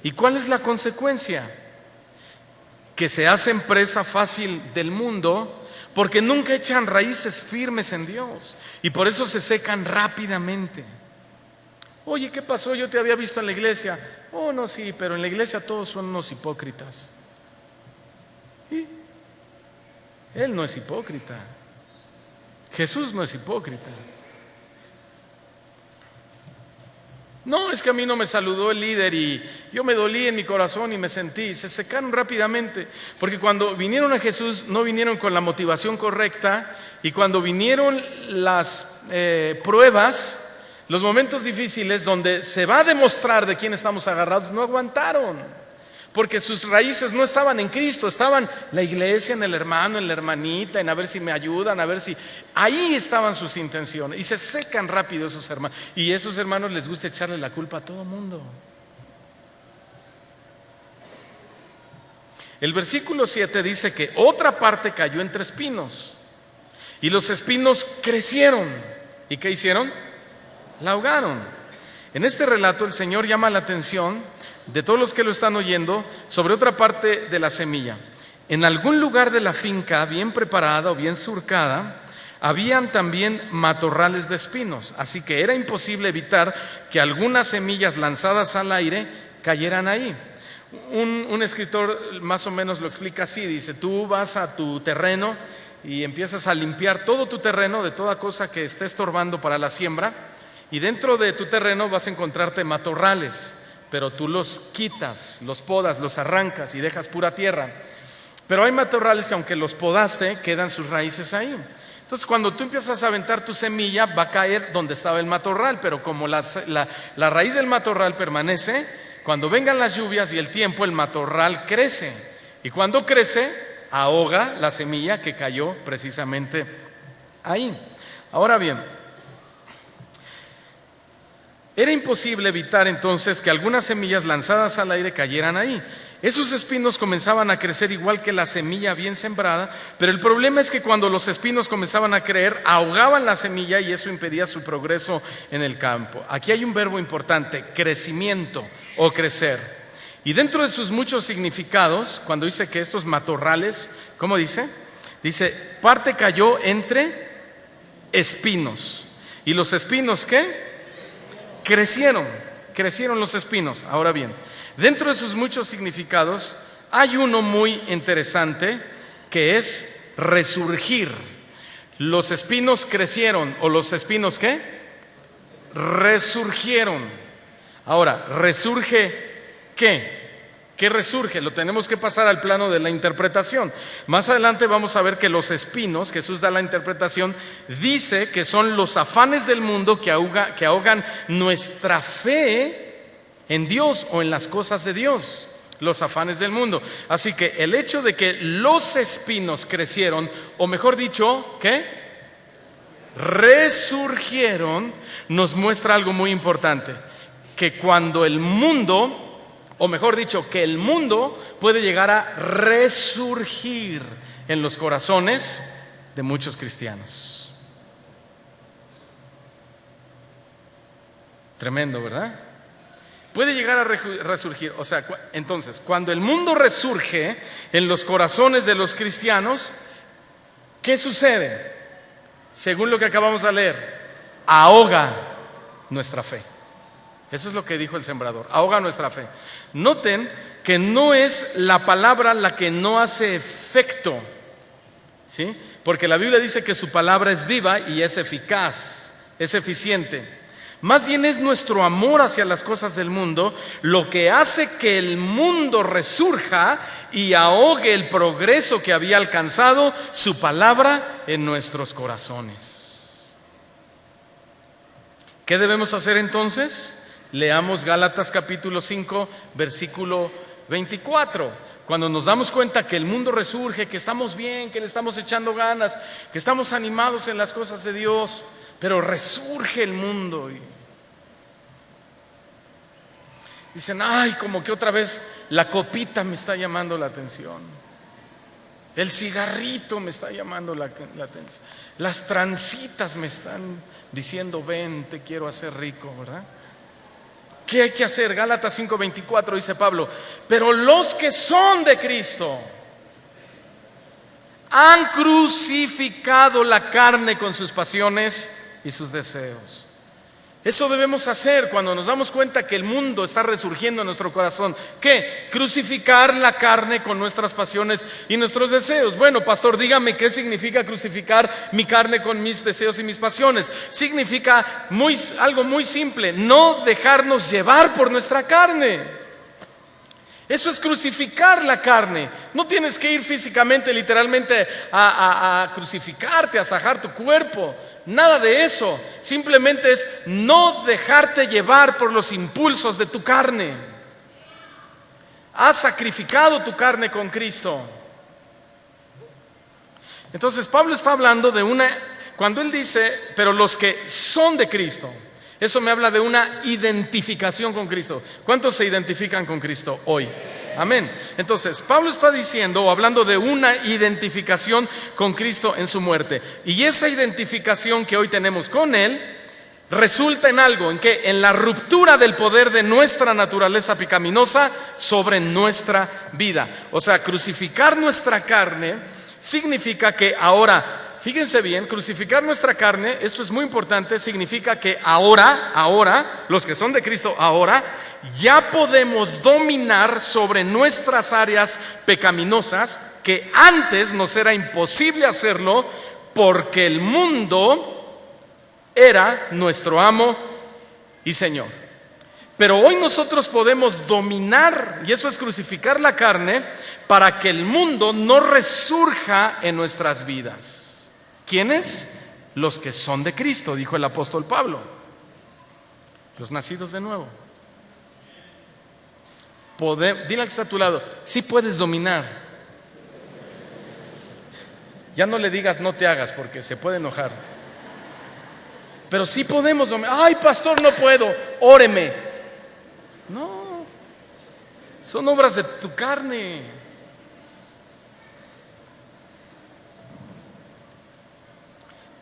[SPEAKER 1] ¿Y cuál es la consecuencia? Que se hacen presa fácil del mundo, porque nunca echan raíces firmes en Dios, y por eso se secan rápidamente. Oye, ¿qué pasó? Yo te había visto en la iglesia. Oh, no, sí, pero en la iglesia todos son unos hipócritas. ¿Y? Él no es hipócrita. Jesús no es hipócrita. No, es que a mí no me saludó el líder y yo me dolí en mi corazón y me sentí. Se secaron rápidamente, porque cuando vinieron a Jesús no vinieron con la motivación correcta, y cuando vinieron las pruebas, los momentos difíciles donde se va a demostrar de quién estamos agarrados, no aguantaron, porque sus raíces no estaban en Cristo, estaban la iglesia, en el hermano, en la hermanita, en a ver si me ayudan, a ver si... Ahí estaban sus intenciones, y se secan rápido esos hermanos. Y a esos hermanos les gusta echarle la culpa a todo mundo. El versículo 7 dice que otra parte cayó entre espinos, y los espinos crecieron. ¿Y qué hicieron? La ahogaron. En este relato el Señor llama la atención de todos los que lo están oyendo sobre otra parte de la semilla. En algún lugar de la finca, bien preparada o bien surcada, habían también matorrales de espinos, así que era imposible evitar que algunas semillas lanzadas al aire cayeran ahí. Un escritor más o menos lo explica así, dice: tú vas a tu terreno y empiezas a limpiar todo tu terreno de toda cosa que esté estorbando para la siembra, y dentro de tu terreno vas a encontrarte matorrales, pero tú los quitas, los podas, los arrancas y dejas pura tierra. Pero hay matorrales que aunque los podaste, quedan sus raíces ahí. Entonces cuando tú empiezas a aventar tu semilla, va a caer donde estaba el matorral, pero como la raíz del matorral permanece, cuando vengan las lluvias y el tiempo, el matorral crece, y cuando crece, ahoga la semilla que cayó precisamente ahí. Ahora bien, era imposible evitar entonces que algunas semillas lanzadas al aire cayeran ahí. Esos espinos comenzaban a crecer igual que la semilla bien sembrada, pero el problema es que cuando los espinos comenzaban a crecer, ahogaban la semilla y eso impedía su progreso en el campo. Aquí hay un verbo importante: crecimiento o crecer. Y dentro de sus muchos significados, cuando dice que estos matorrales, ¿cómo dice? Dice, parte cayó entre espinos. ¿Y los espinos qué? Crecieron los espinos. Ahora bien, dentro de sus muchos significados hay uno muy interesante que es resurgir. Los espinos crecieron, o los espinos ¿qué? Resurgieron. Ahora, ¿resurge qué? ¿Qué resurge? Lo tenemos que pasar al plano de la interpretación. Más adelante vamos a ver que los espinos, Jesús da la interpretación, dice que son los afanes del mundo que ahogan nuestra fe en Dios o en las cosas de Dios. Los afanes del mundo. Así que el hecho de que los espinos crecieron, o mejor dicho, ¿qué? Resurgieron, nos muestra algo muy importante: que cuando el mundo, o mejor dicho, que el mundo puede llegar a resurgir en los corazones de muchos cristianos. Tremendo, ¿verdad? Puede llegar a resurgir. O sea, entonces, cuando el mundo resurge en los corazones de los cristianos, ¿qué sucede? Según lo que acabamos de leer, ahoga nuestra fe. Eso es lo que dijo el sembrador: ahoga nuestra fe. Noten que no es la palabra la que no hace efecto, ¿sí? Porque la Biblia dice que su palabra es viva y es eficaz, es eficiente. Más bien es nuestro amor hacia las cosas del mundo lo que hace que el mundo resurja y ahogue el progreso que había alcanzado su palabra en nuestros corazones. ¿Qué debemos hacer entonces? Leamos Gálatas capítulo 5, versículo 24. Cuando nos damos cuenta que el mundo resurge, que estamos bien, que le estamos echando ganas, que estamos animados en las cosas de Dios, pero resurge el mundo y dicen, ay, como que otra vez la copita me está llamando la atención, el cigarrito me está llamando la atención, las trancitas me están diciendo, ven, te quiero hacer rico, ¿verdad? ¿Qué hay que hacer? Gálatas 5:24 dice Pablo: pero los que son de Cristo han crucificado la carne con sus pasiones y sus deseos. Eso debemos hacer cuando nos damos cuenta que el mundo está resurgiendo en nuestro corazón. ¿Qué? Crucificar la carne con nuestras pasiones y nuestros deseos. Bueno, pastor, dígame qué significa crucificar mi carne con mis deseos y mis pasiones. Significa algo muy simple: no dejarnos llevar por nuestra carne. Eso es crucificar la carne. No tienes que ir físicamente, literalmente a crucificarte, a sajar tu cuerpo. Nada de eso. Simplemente es no dejarte llevar por los impulsos de tu carne. Has sacrificado tu carne con Cristo. Entonces Pablo está hablando de cuando él dice, pero los que son de Cristo, eso me habla de una identificación con Cristo. ¿Cuántos se identifican con Cristo hoy? Amén. Entonces Pablo está diciendo o hablando de una identificación con Cristo en su muerte. Y esa identificación que hoy tenemos con Él resulta en algo, ¿en qué? En la ruptura del poder de nuestra naturaleza pecaminosa sobre nuestra vida. O sea, crucificar nuestra carne significa que ahora fíjense bien, crucificar nuestra carne, esto es muy importante, significa que ahora, los que son de Cristo ahora, ya podemos dominar sobre nuestras áreas pecaminosas que antes nos era imposible hacerlo porque el mundo era nuestro amo y Señor. Pero hoy nosotros podemos dominar, y eso es crucificar la carne, para que el mundo no resurja en nuestras vidas. ¿Quiénes? Los que son de Cristo, dijo el apóstol Pablo. Los nacidos de nuevo. Dile al que está a tu lado, sí puedes dominar. Ya no le digas no te hagas porque se puede enojar. Pero sí podemos dominar. Ay, pastor, no puedo, óreme. No, son obras de tu carne.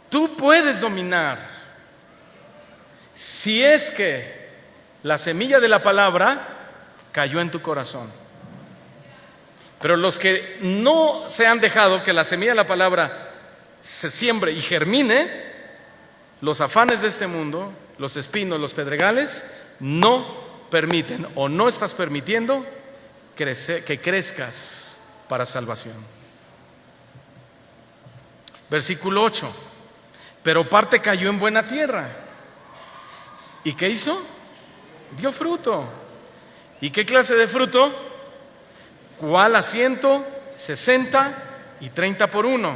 [SPEAKER 1] Tú puedes dominar si es que la semilla de la palabra cayó en tu corazón. Pero los que no se han dejado que la semilla de la palabra se siembre y germine, los afanes de este mundo, los espinos, los pedregales, no permiten o no estás permitiendo que crezcas para salvación. Versículo 8. Pero parte cayó en buena tierra. ¿Y qué hizo? Dio fruto. ¿Y qué clase de fruto? ¿Cuál? A 100, 60 y 30 por 1.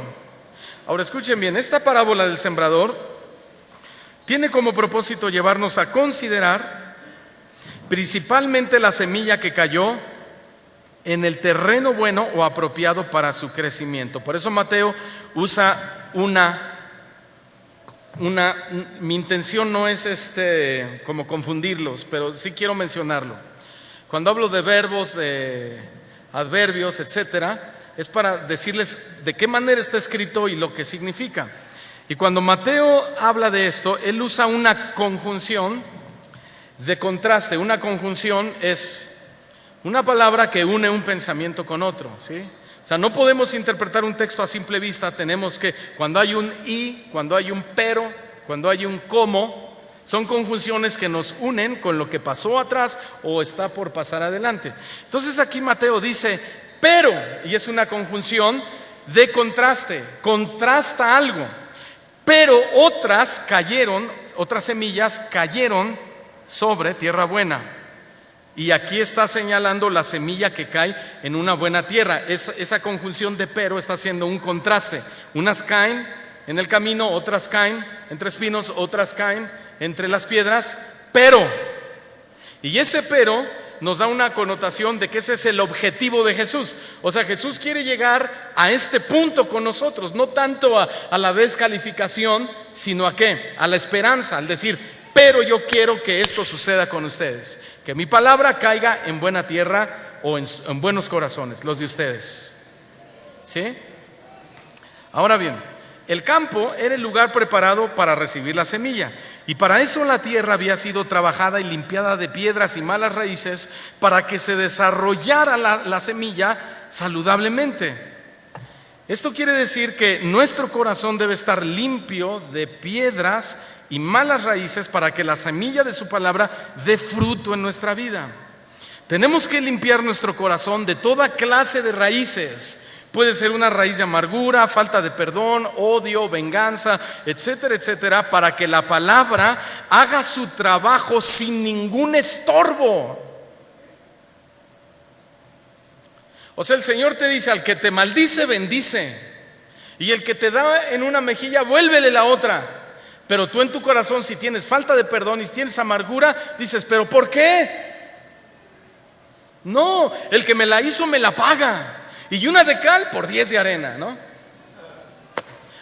[SPEAKER 1] Ahora escuchen bien, esta parábola del sembrador tiene como propósito llevarnos a considerar principalmente la semilla que cayó en el terreno bueno o apropiado para su crecimiento. Por eso Mateo usa mi intención no es como confundirlos, pero sí quiero mencionarlo. Cuando hablo de verbos, de adverbios, etcétera, es para decirles de qué manera está escrito y lo que significa. Y cuando Mateo habla de esto, él usa una conjunción de contraste. Una conjunción es una palabra que une un pensamiento con otro, ¿sí? O sea, no podemos interpretar un texto a simple vista. Tenemos que, cuando hay un y, cuando hay un pero, cuando hay un como, son conjunciones que nos unen con lo que pasó atrás o está por pasar adelante. Entonces aquí Mateo dice pero, y es una conjunción de contraste, contrasta algo. Pero otras semillas cayeron sobre tierra buena. Y aquí está señalando la semilla que cae en una buena tierra. Esa conjunción de pero está haciendo un contraste. Unas caen en el camino, otras caen entre espinos, otras caen entre las piedras, pero. Y ese pero nos da una connotación de que ese es el objetivo de Jesús. O sea, Jesús quiere llegar a este punto con nosotros, no tanto a la descalificación, sino a ¿qué? A la esperanza, al decir, pero yo quiero que esto suceda con ustedes, que mi palabra caiga en buena tierra o en buenos corazones, los de ustedes. ¿Sí? Ahora bien, el campo era el lugar preparado para recibir la semilla, y para eso la tierra había sido trabajada y limpiada de piedras y malas raíces para que se desarrollara la semilla saludablemente. Esto quiere decir que nuestro corazón debe estar limpio de piedras y malas raíces para que la semilla de su palabra dé fruto en nuestra vida. Tenemos que limpiar nuestro corazón de toda clase de raíces. Puede ser una raíz de amargura, falta de perdón, odio, venganza, etcétera, etcétera, para que la palabra haga su trabajo sin ningún estorbo. O sea, el Señor te dice, al que te maldice, bendice. Y el que te da en una mejilla, vuélvele la otra. Pero tú en tu corazón, si tienes falta de perdón y si tienes amargura, dices, ¿pero por qué? No, el que me la hizo me la paga. Y una de cal por 10 de arena, ¿no?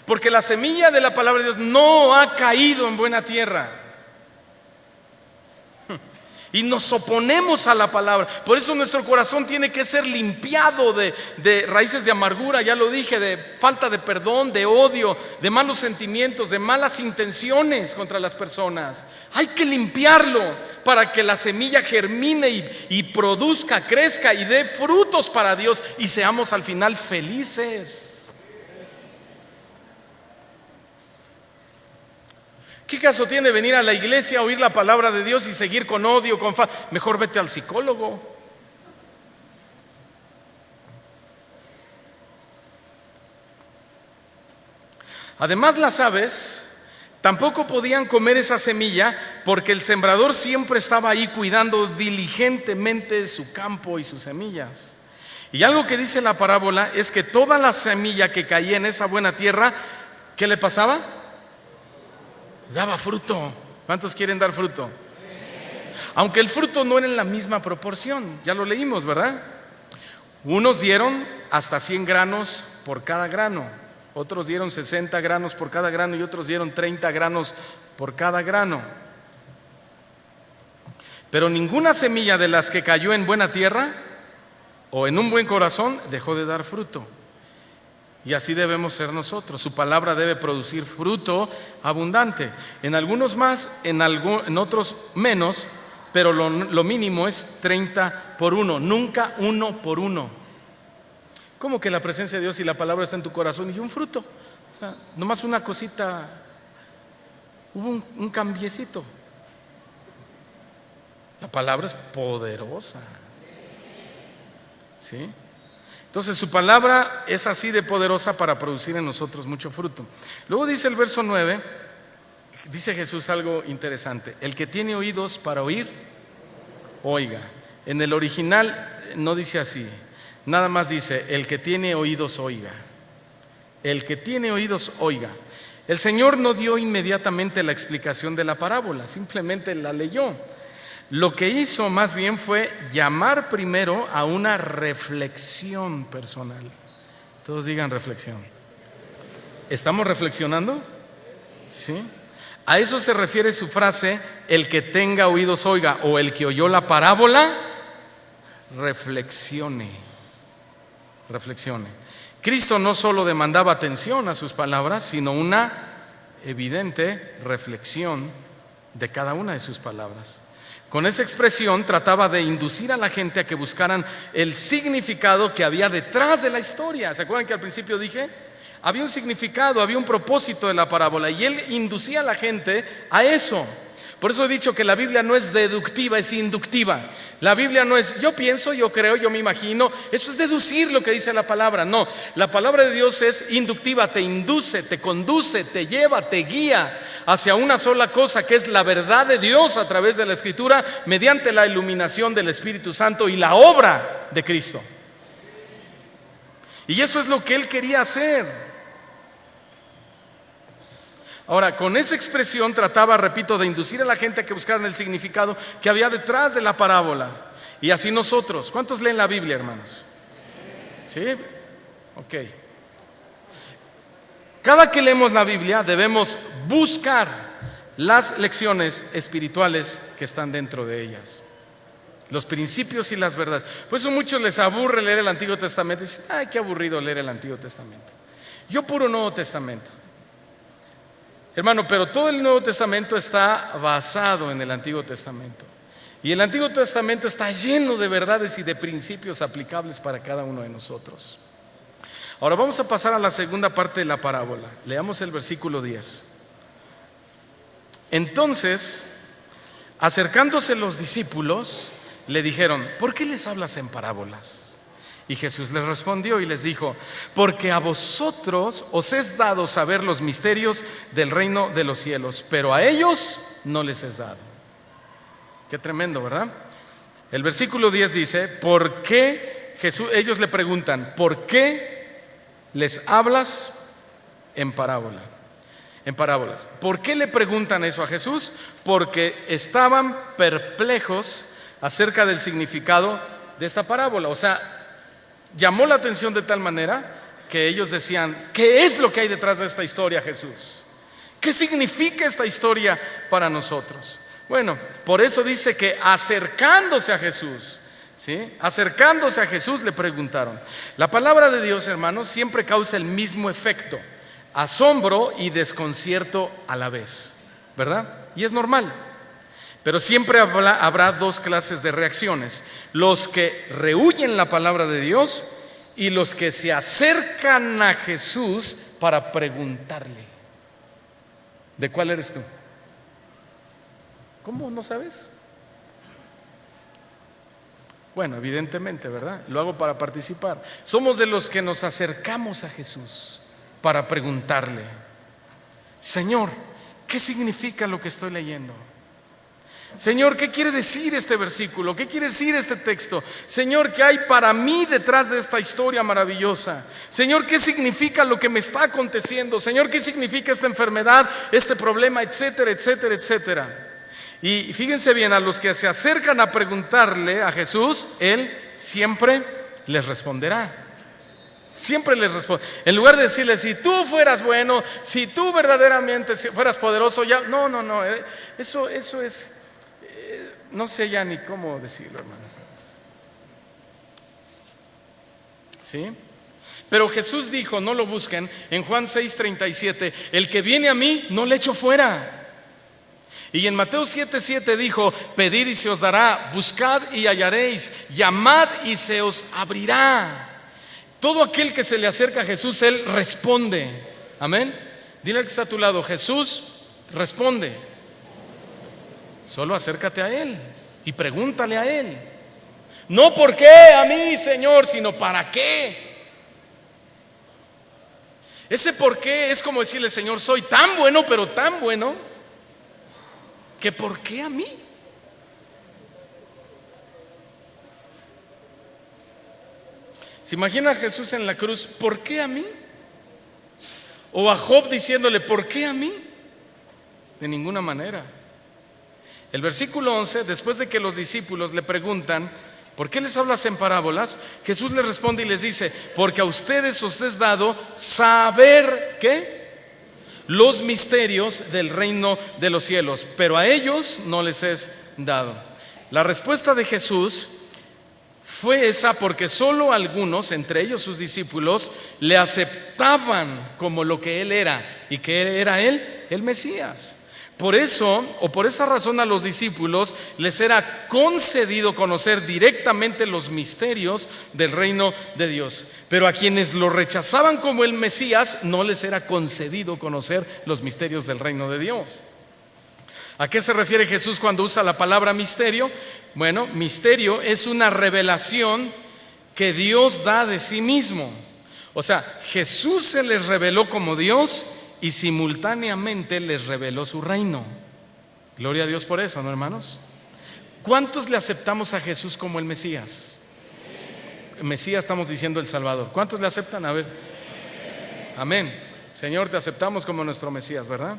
[SPEAKER 1] Porque la semilla de la palabra de Dios no ha caído en buena tierra. Y nos oponemos a la palabra. Por eso nuestro corazón tiene que ser limpiado de raíces de amargura, ya lo dije, de falta de perdón, de odio, de malos sentimientos, de malas intenciones contra las personas. Hay que limpiarlo para que la semilla germine y produzca, crezca y dé frutos para Dios y seamos al final felices. ¿Qué caso tiene venir a la iglesia a oír la palabra de Dios y seguir con odio, con Mejor vete al psicólogo. Además, las aves tampoco podían comer esa semilla porque el sembrador siempre estaba ahí cuidando diligentemente su campo y sus semillas. Y algo que dice la parábola es que toda la semilla que caía en esa buena tierra, ¿qué le pasaba? Daba fruto. ¿Cuántos quieren dar fruto? Aunque el fruto no era en la misma proporción, ya lo leímos, ¿verdad? Unos dieron hasta 100 granos por cada grano, otros dieron 60 granos por cada grano y otros dieron 30 granos por cada grano. Pero ninguna semilla de las que cayó en buena tierra o en un buen corazón dejó de dar fruto. Y así debemos ser nosotros. Su palabra debe producir fruto abundante. En algunos más, en otros menos, pero lo mínimo es 30 por 1, nunca 1 por 1. ¿Cómo que la presencia de Dios y la palabra está en tu corazón y un fruto? O sea, nomás una cosita, hubo un cambiecito. La palabra es poderosa. ¿Sí? Entonces su palabra es así de poderosa para producir en nosotros mucho fruto. Luego dice el verso 9, dice Jesús algo interesante: el que tiene oídos para oír, oiga. En el original no dice así, nada más dice el que tiene oídos oiga. El que tiene oídos oiga. El Señor no dio inmediatamente la explicación de la parábola, simplemente la leyó. Lo que hizo más bien fue llamar primero a una reflexión personal. Todos digan reflexión. ¿Estamos reflexionando? ¿Sí? A eso se refiere su frase, el que tenga oídos oiga, o el que oyó la parábola, reflexione. Reflexione. Cristo no solo demandaba atención a sus palabras, sino una evidente reflexión de cada una de sus palabras. Con esa expresión trataba de inducir a la gente a que buscaran el significado que había detrás de la historia. ¿Se acuerdan que al principio dije? Había un significado, había un propósito de la parábola y él inducía a la gente a eso. Por eso he dicho que la Biblia no es deductiva, es inductiva. La Biblia no es yo pienso, yo creo, yo me imagino. Eso es deducir lo que dice la palabra. No, la palabra de Dios es inductiva, te induce, te conduce, te lleva, te guía hacia una sola cosa, que es la verdad de Dios a través de la Escritura, mediante la iluminación del Espíritu Santo y la obra de Cristo. Y eso es lo que él quería hacer. Ahora, con esa expresión trataba, repito, de inducir a la gente a que buscaran el significado que había detrás de la parábola. Y así nosotros. ¿Cuántos leen la Biblia, hermanos? ¿Sí? Ok. Cada que leemos la Biblia debemos buscar las lecciones espirituales que están dentro de ellas, los principios y las verdades. Por eso a muchos les aburre leer el Antiguo Testamento y dicen, ay, qué aburrido leer el Antiguo Testamento. Yo puro Nuevo Testamento. Hermano, pero todo el Nuevo Testamento está basado en el Antiguo Testamento. Y el Antiguo Testamento está lleno de verdades y de principios aplicables para cada uno de nosotros. Ahora vamos a pasar a la segunda parte de la parábola. Leamos el versículo 10. Entonces, acercándose los discípulos, le dijeron, ¿por qué les hablas en parábolas? Y Jesús les respondió y les dijo, porque a vosotros os es dado saber los misterios del reino de los cielos, pero a ellos no les es dado. Qué tremendo, ¿verdad? El versículo 10 dice, ¿por qué ellos le preguntan, ¿por qué les hablas en parábola? En parábolas. ¿Por qué le preguntan eso a Jesús? Porque estaban perplejos acerca del significado de esta parábola. O sea, llamó la atención de tal manera que ellos decían, ¿qué es lo que hay detrás de esta historia, Jesús? ¿Qué significa esta historia para nosotros? Bueno, por eso dice que acercándose a Jesús, ¿sí? Acercándose a Jesús le preguntaron. La palabra de Dios, hermanos, siempre causa el mismo efecto, asombro y desconcierto a la vez, ¿verdad? Y es normal. Pero siempre habrá dos clases de reacciones: los que rehúyen la palabra de Dios y los que se acercan a Jesús para preguntarle. ¿De cuál eres tú? ¿Cómo no sabes? Bueno, evidentemente, ¿verdad? Lo hago para participar. Somos de los que nos acercamos a Jesús para preguntarle: Señor, ¿qué significa lo que estoy leyendo? Señor, ¿qué quiere decir este versículo? ¿Qué quiere decir este texto? Señor, ¿qué hay para mí detrás de esta historia maravillosa? Señor, ¿qué significa lo que me está aconteciendo? Señor, ¿qué significa esta enfermedad, este problema, etcétera, etcétera, etcétera? Y fíjense bien, a los que se acercan a preguntarle a Jesús, Él siempre les responderá. Siempre les responde. En lugar de decirle: si tú fueras bueno, si tú verdaderamente fueras poderoso, ya. No, eso es, no sé ya ni cómo decirlo, hermano. ¿Sí? Pero Jesús dijo, no lo busquen, en Juan 6:37, el que viene a mí no le echo fuera. Y en Mateo 7:7 dijo: pedid y se os dará, buscad y hallaréis, llamad y se os abrirá. Todo aquel que se le acerca a Jesús, Él responde. Amén. Dile al que está a tu lado: Jesús responde. Solo acércate a Él y pregúntale a Él. No ¿por qué a mí, Señor?, sino ¿para qué? Ese por qué es como decirle: Señor, soy tan bueno, pero tan bueno, que ¿por qué a mí? ¿Se imagina a Jesús en la cruz? ¿Por qué a mí? O a Job diciéndole: ¿por qué a mí? De ninguna manera. El versículo 11, después de que los discípulos le preguntan: ¿por qué les hablas en parábolas?, Jesús les responde y les dice: porque a ustedes os es dado saber, ¿qué? Los misterios del reino de los cielos, pero a ellos no les es dado. La respuesta de Jesús fue esa porque solo algunos, entre ellos sus discípulos, le aceptaban como lo que Él era. ¿Y que era Él? El Mesías. Por eso, o por esa razón, a los discípulos les era concedido conocer directamente los misterios del reino de Dios. Pero a quienes lo rechazaban como el Mesías, no les era concedido conocer los misterios del reino de Dios. ¿A qué se refiere Jesús cuando usa la palabra misterio? Bueno, misterio es una revelación que Dios da de sí mismo. O sea, Jesús se les reveló como Dios y simultáneamente les reveló su reino. Gloria a Dios por eso, ¿no, hermanos? ¿Cuántos le aceptamos a Jesús como el Mesías? Mesías, estamos diciendo el Salvador. ¿Cuántos le aceptan? A ver. Amén. Señor, te aceptamos como nuestro Mesías, ¿verdad?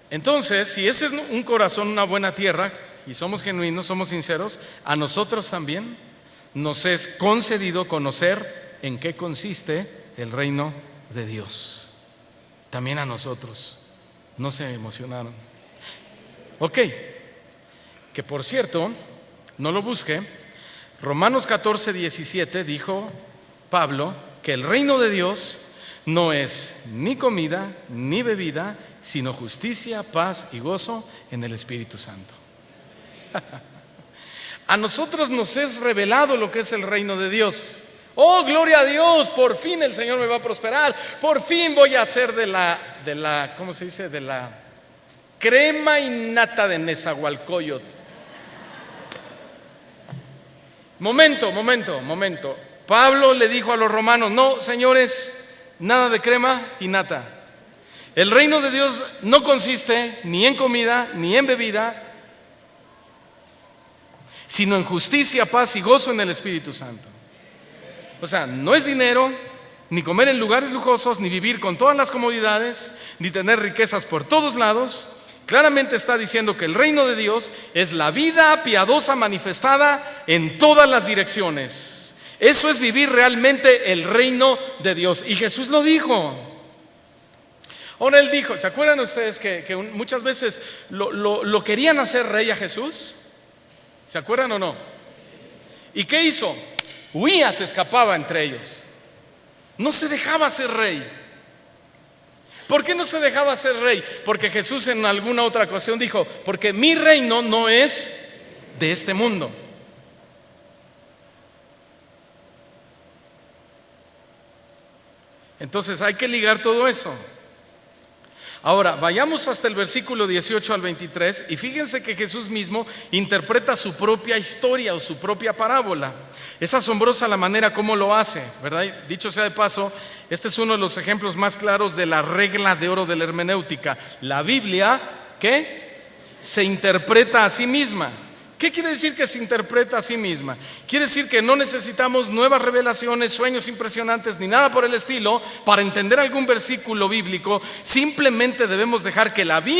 [SPEAKER 1] Entonces, si ese es un corazón, una buena tierra, y somos genuinos, somos sinceros, a nosotros también nos es concedido conocer en qué consiste el reino de Dios. También a nosotros. No se emocionaron. Ok, que por cierto, no lo busque. Romanos 14:17 dijo Pablo que el reino de Dios no es ni comida ni bebida, sino justicia, paz y gozo en el Espíritu Santo. A nosotros nos es revelado lo que es el reino de Dios. Oh, gloria a Dios, por fin el Señor me va a prosperar, por fin voy a hacer de la ¿cómo se dice? De la crema y nata de Nezahualcóyotl. Momento. Pablo le dijo a los romanos: no, señores, nada de crema y nata. El reino de Dios no consiste ni en comida ni en bebida, sino en justicia, paz y gozo en el Espíritu Santo. O sea, no es dinero, ni comer en lugares lujosos, ni vivir con todas las comodidades, ni tener riquezas por todos lados. Claramente está diciendo que el reino de Dios es la vida piadosa manifestada en todas las direcciones. Eso es vivir realmente el reino de Dios. Y Jesús lo dijo. Ahora Él dijo, ¿se acuerdan ustedes que muchas veces lo querían hacer rey a Jesús? ¿Se acuerdan o no? ¿Y qué hizo? Huía, se escapaba entre ellos. No se dejaba ser rey. ¿Por qué no se dejaba ser rey? Porque Jesús en alguna otra ocasión dijo: porque mi reino no es de este mundo. Entonces hay que ligar todo eso. Ahora, vayamos hasta el versículo 18 al 23 y fíjense que Jesús mismo interpreta su propia historia o su propia parábola. Es asombrosa la manera como lo hace, ¿verdad? Dicho sea de paso, este es uno de los ejemplos más claros de la regla de oro de la hermenéutica. La Biblia, ¿qué? Se interpreta a sí misma. ¿Qué quiere decir que se interpreta a sí misma? Quiere decir que no necesitamos nuevas revelaciones, sueños impresionantes ni nada por el estilo para entender algún versículo bíblico. Simplemente debemos dejar que la Biblia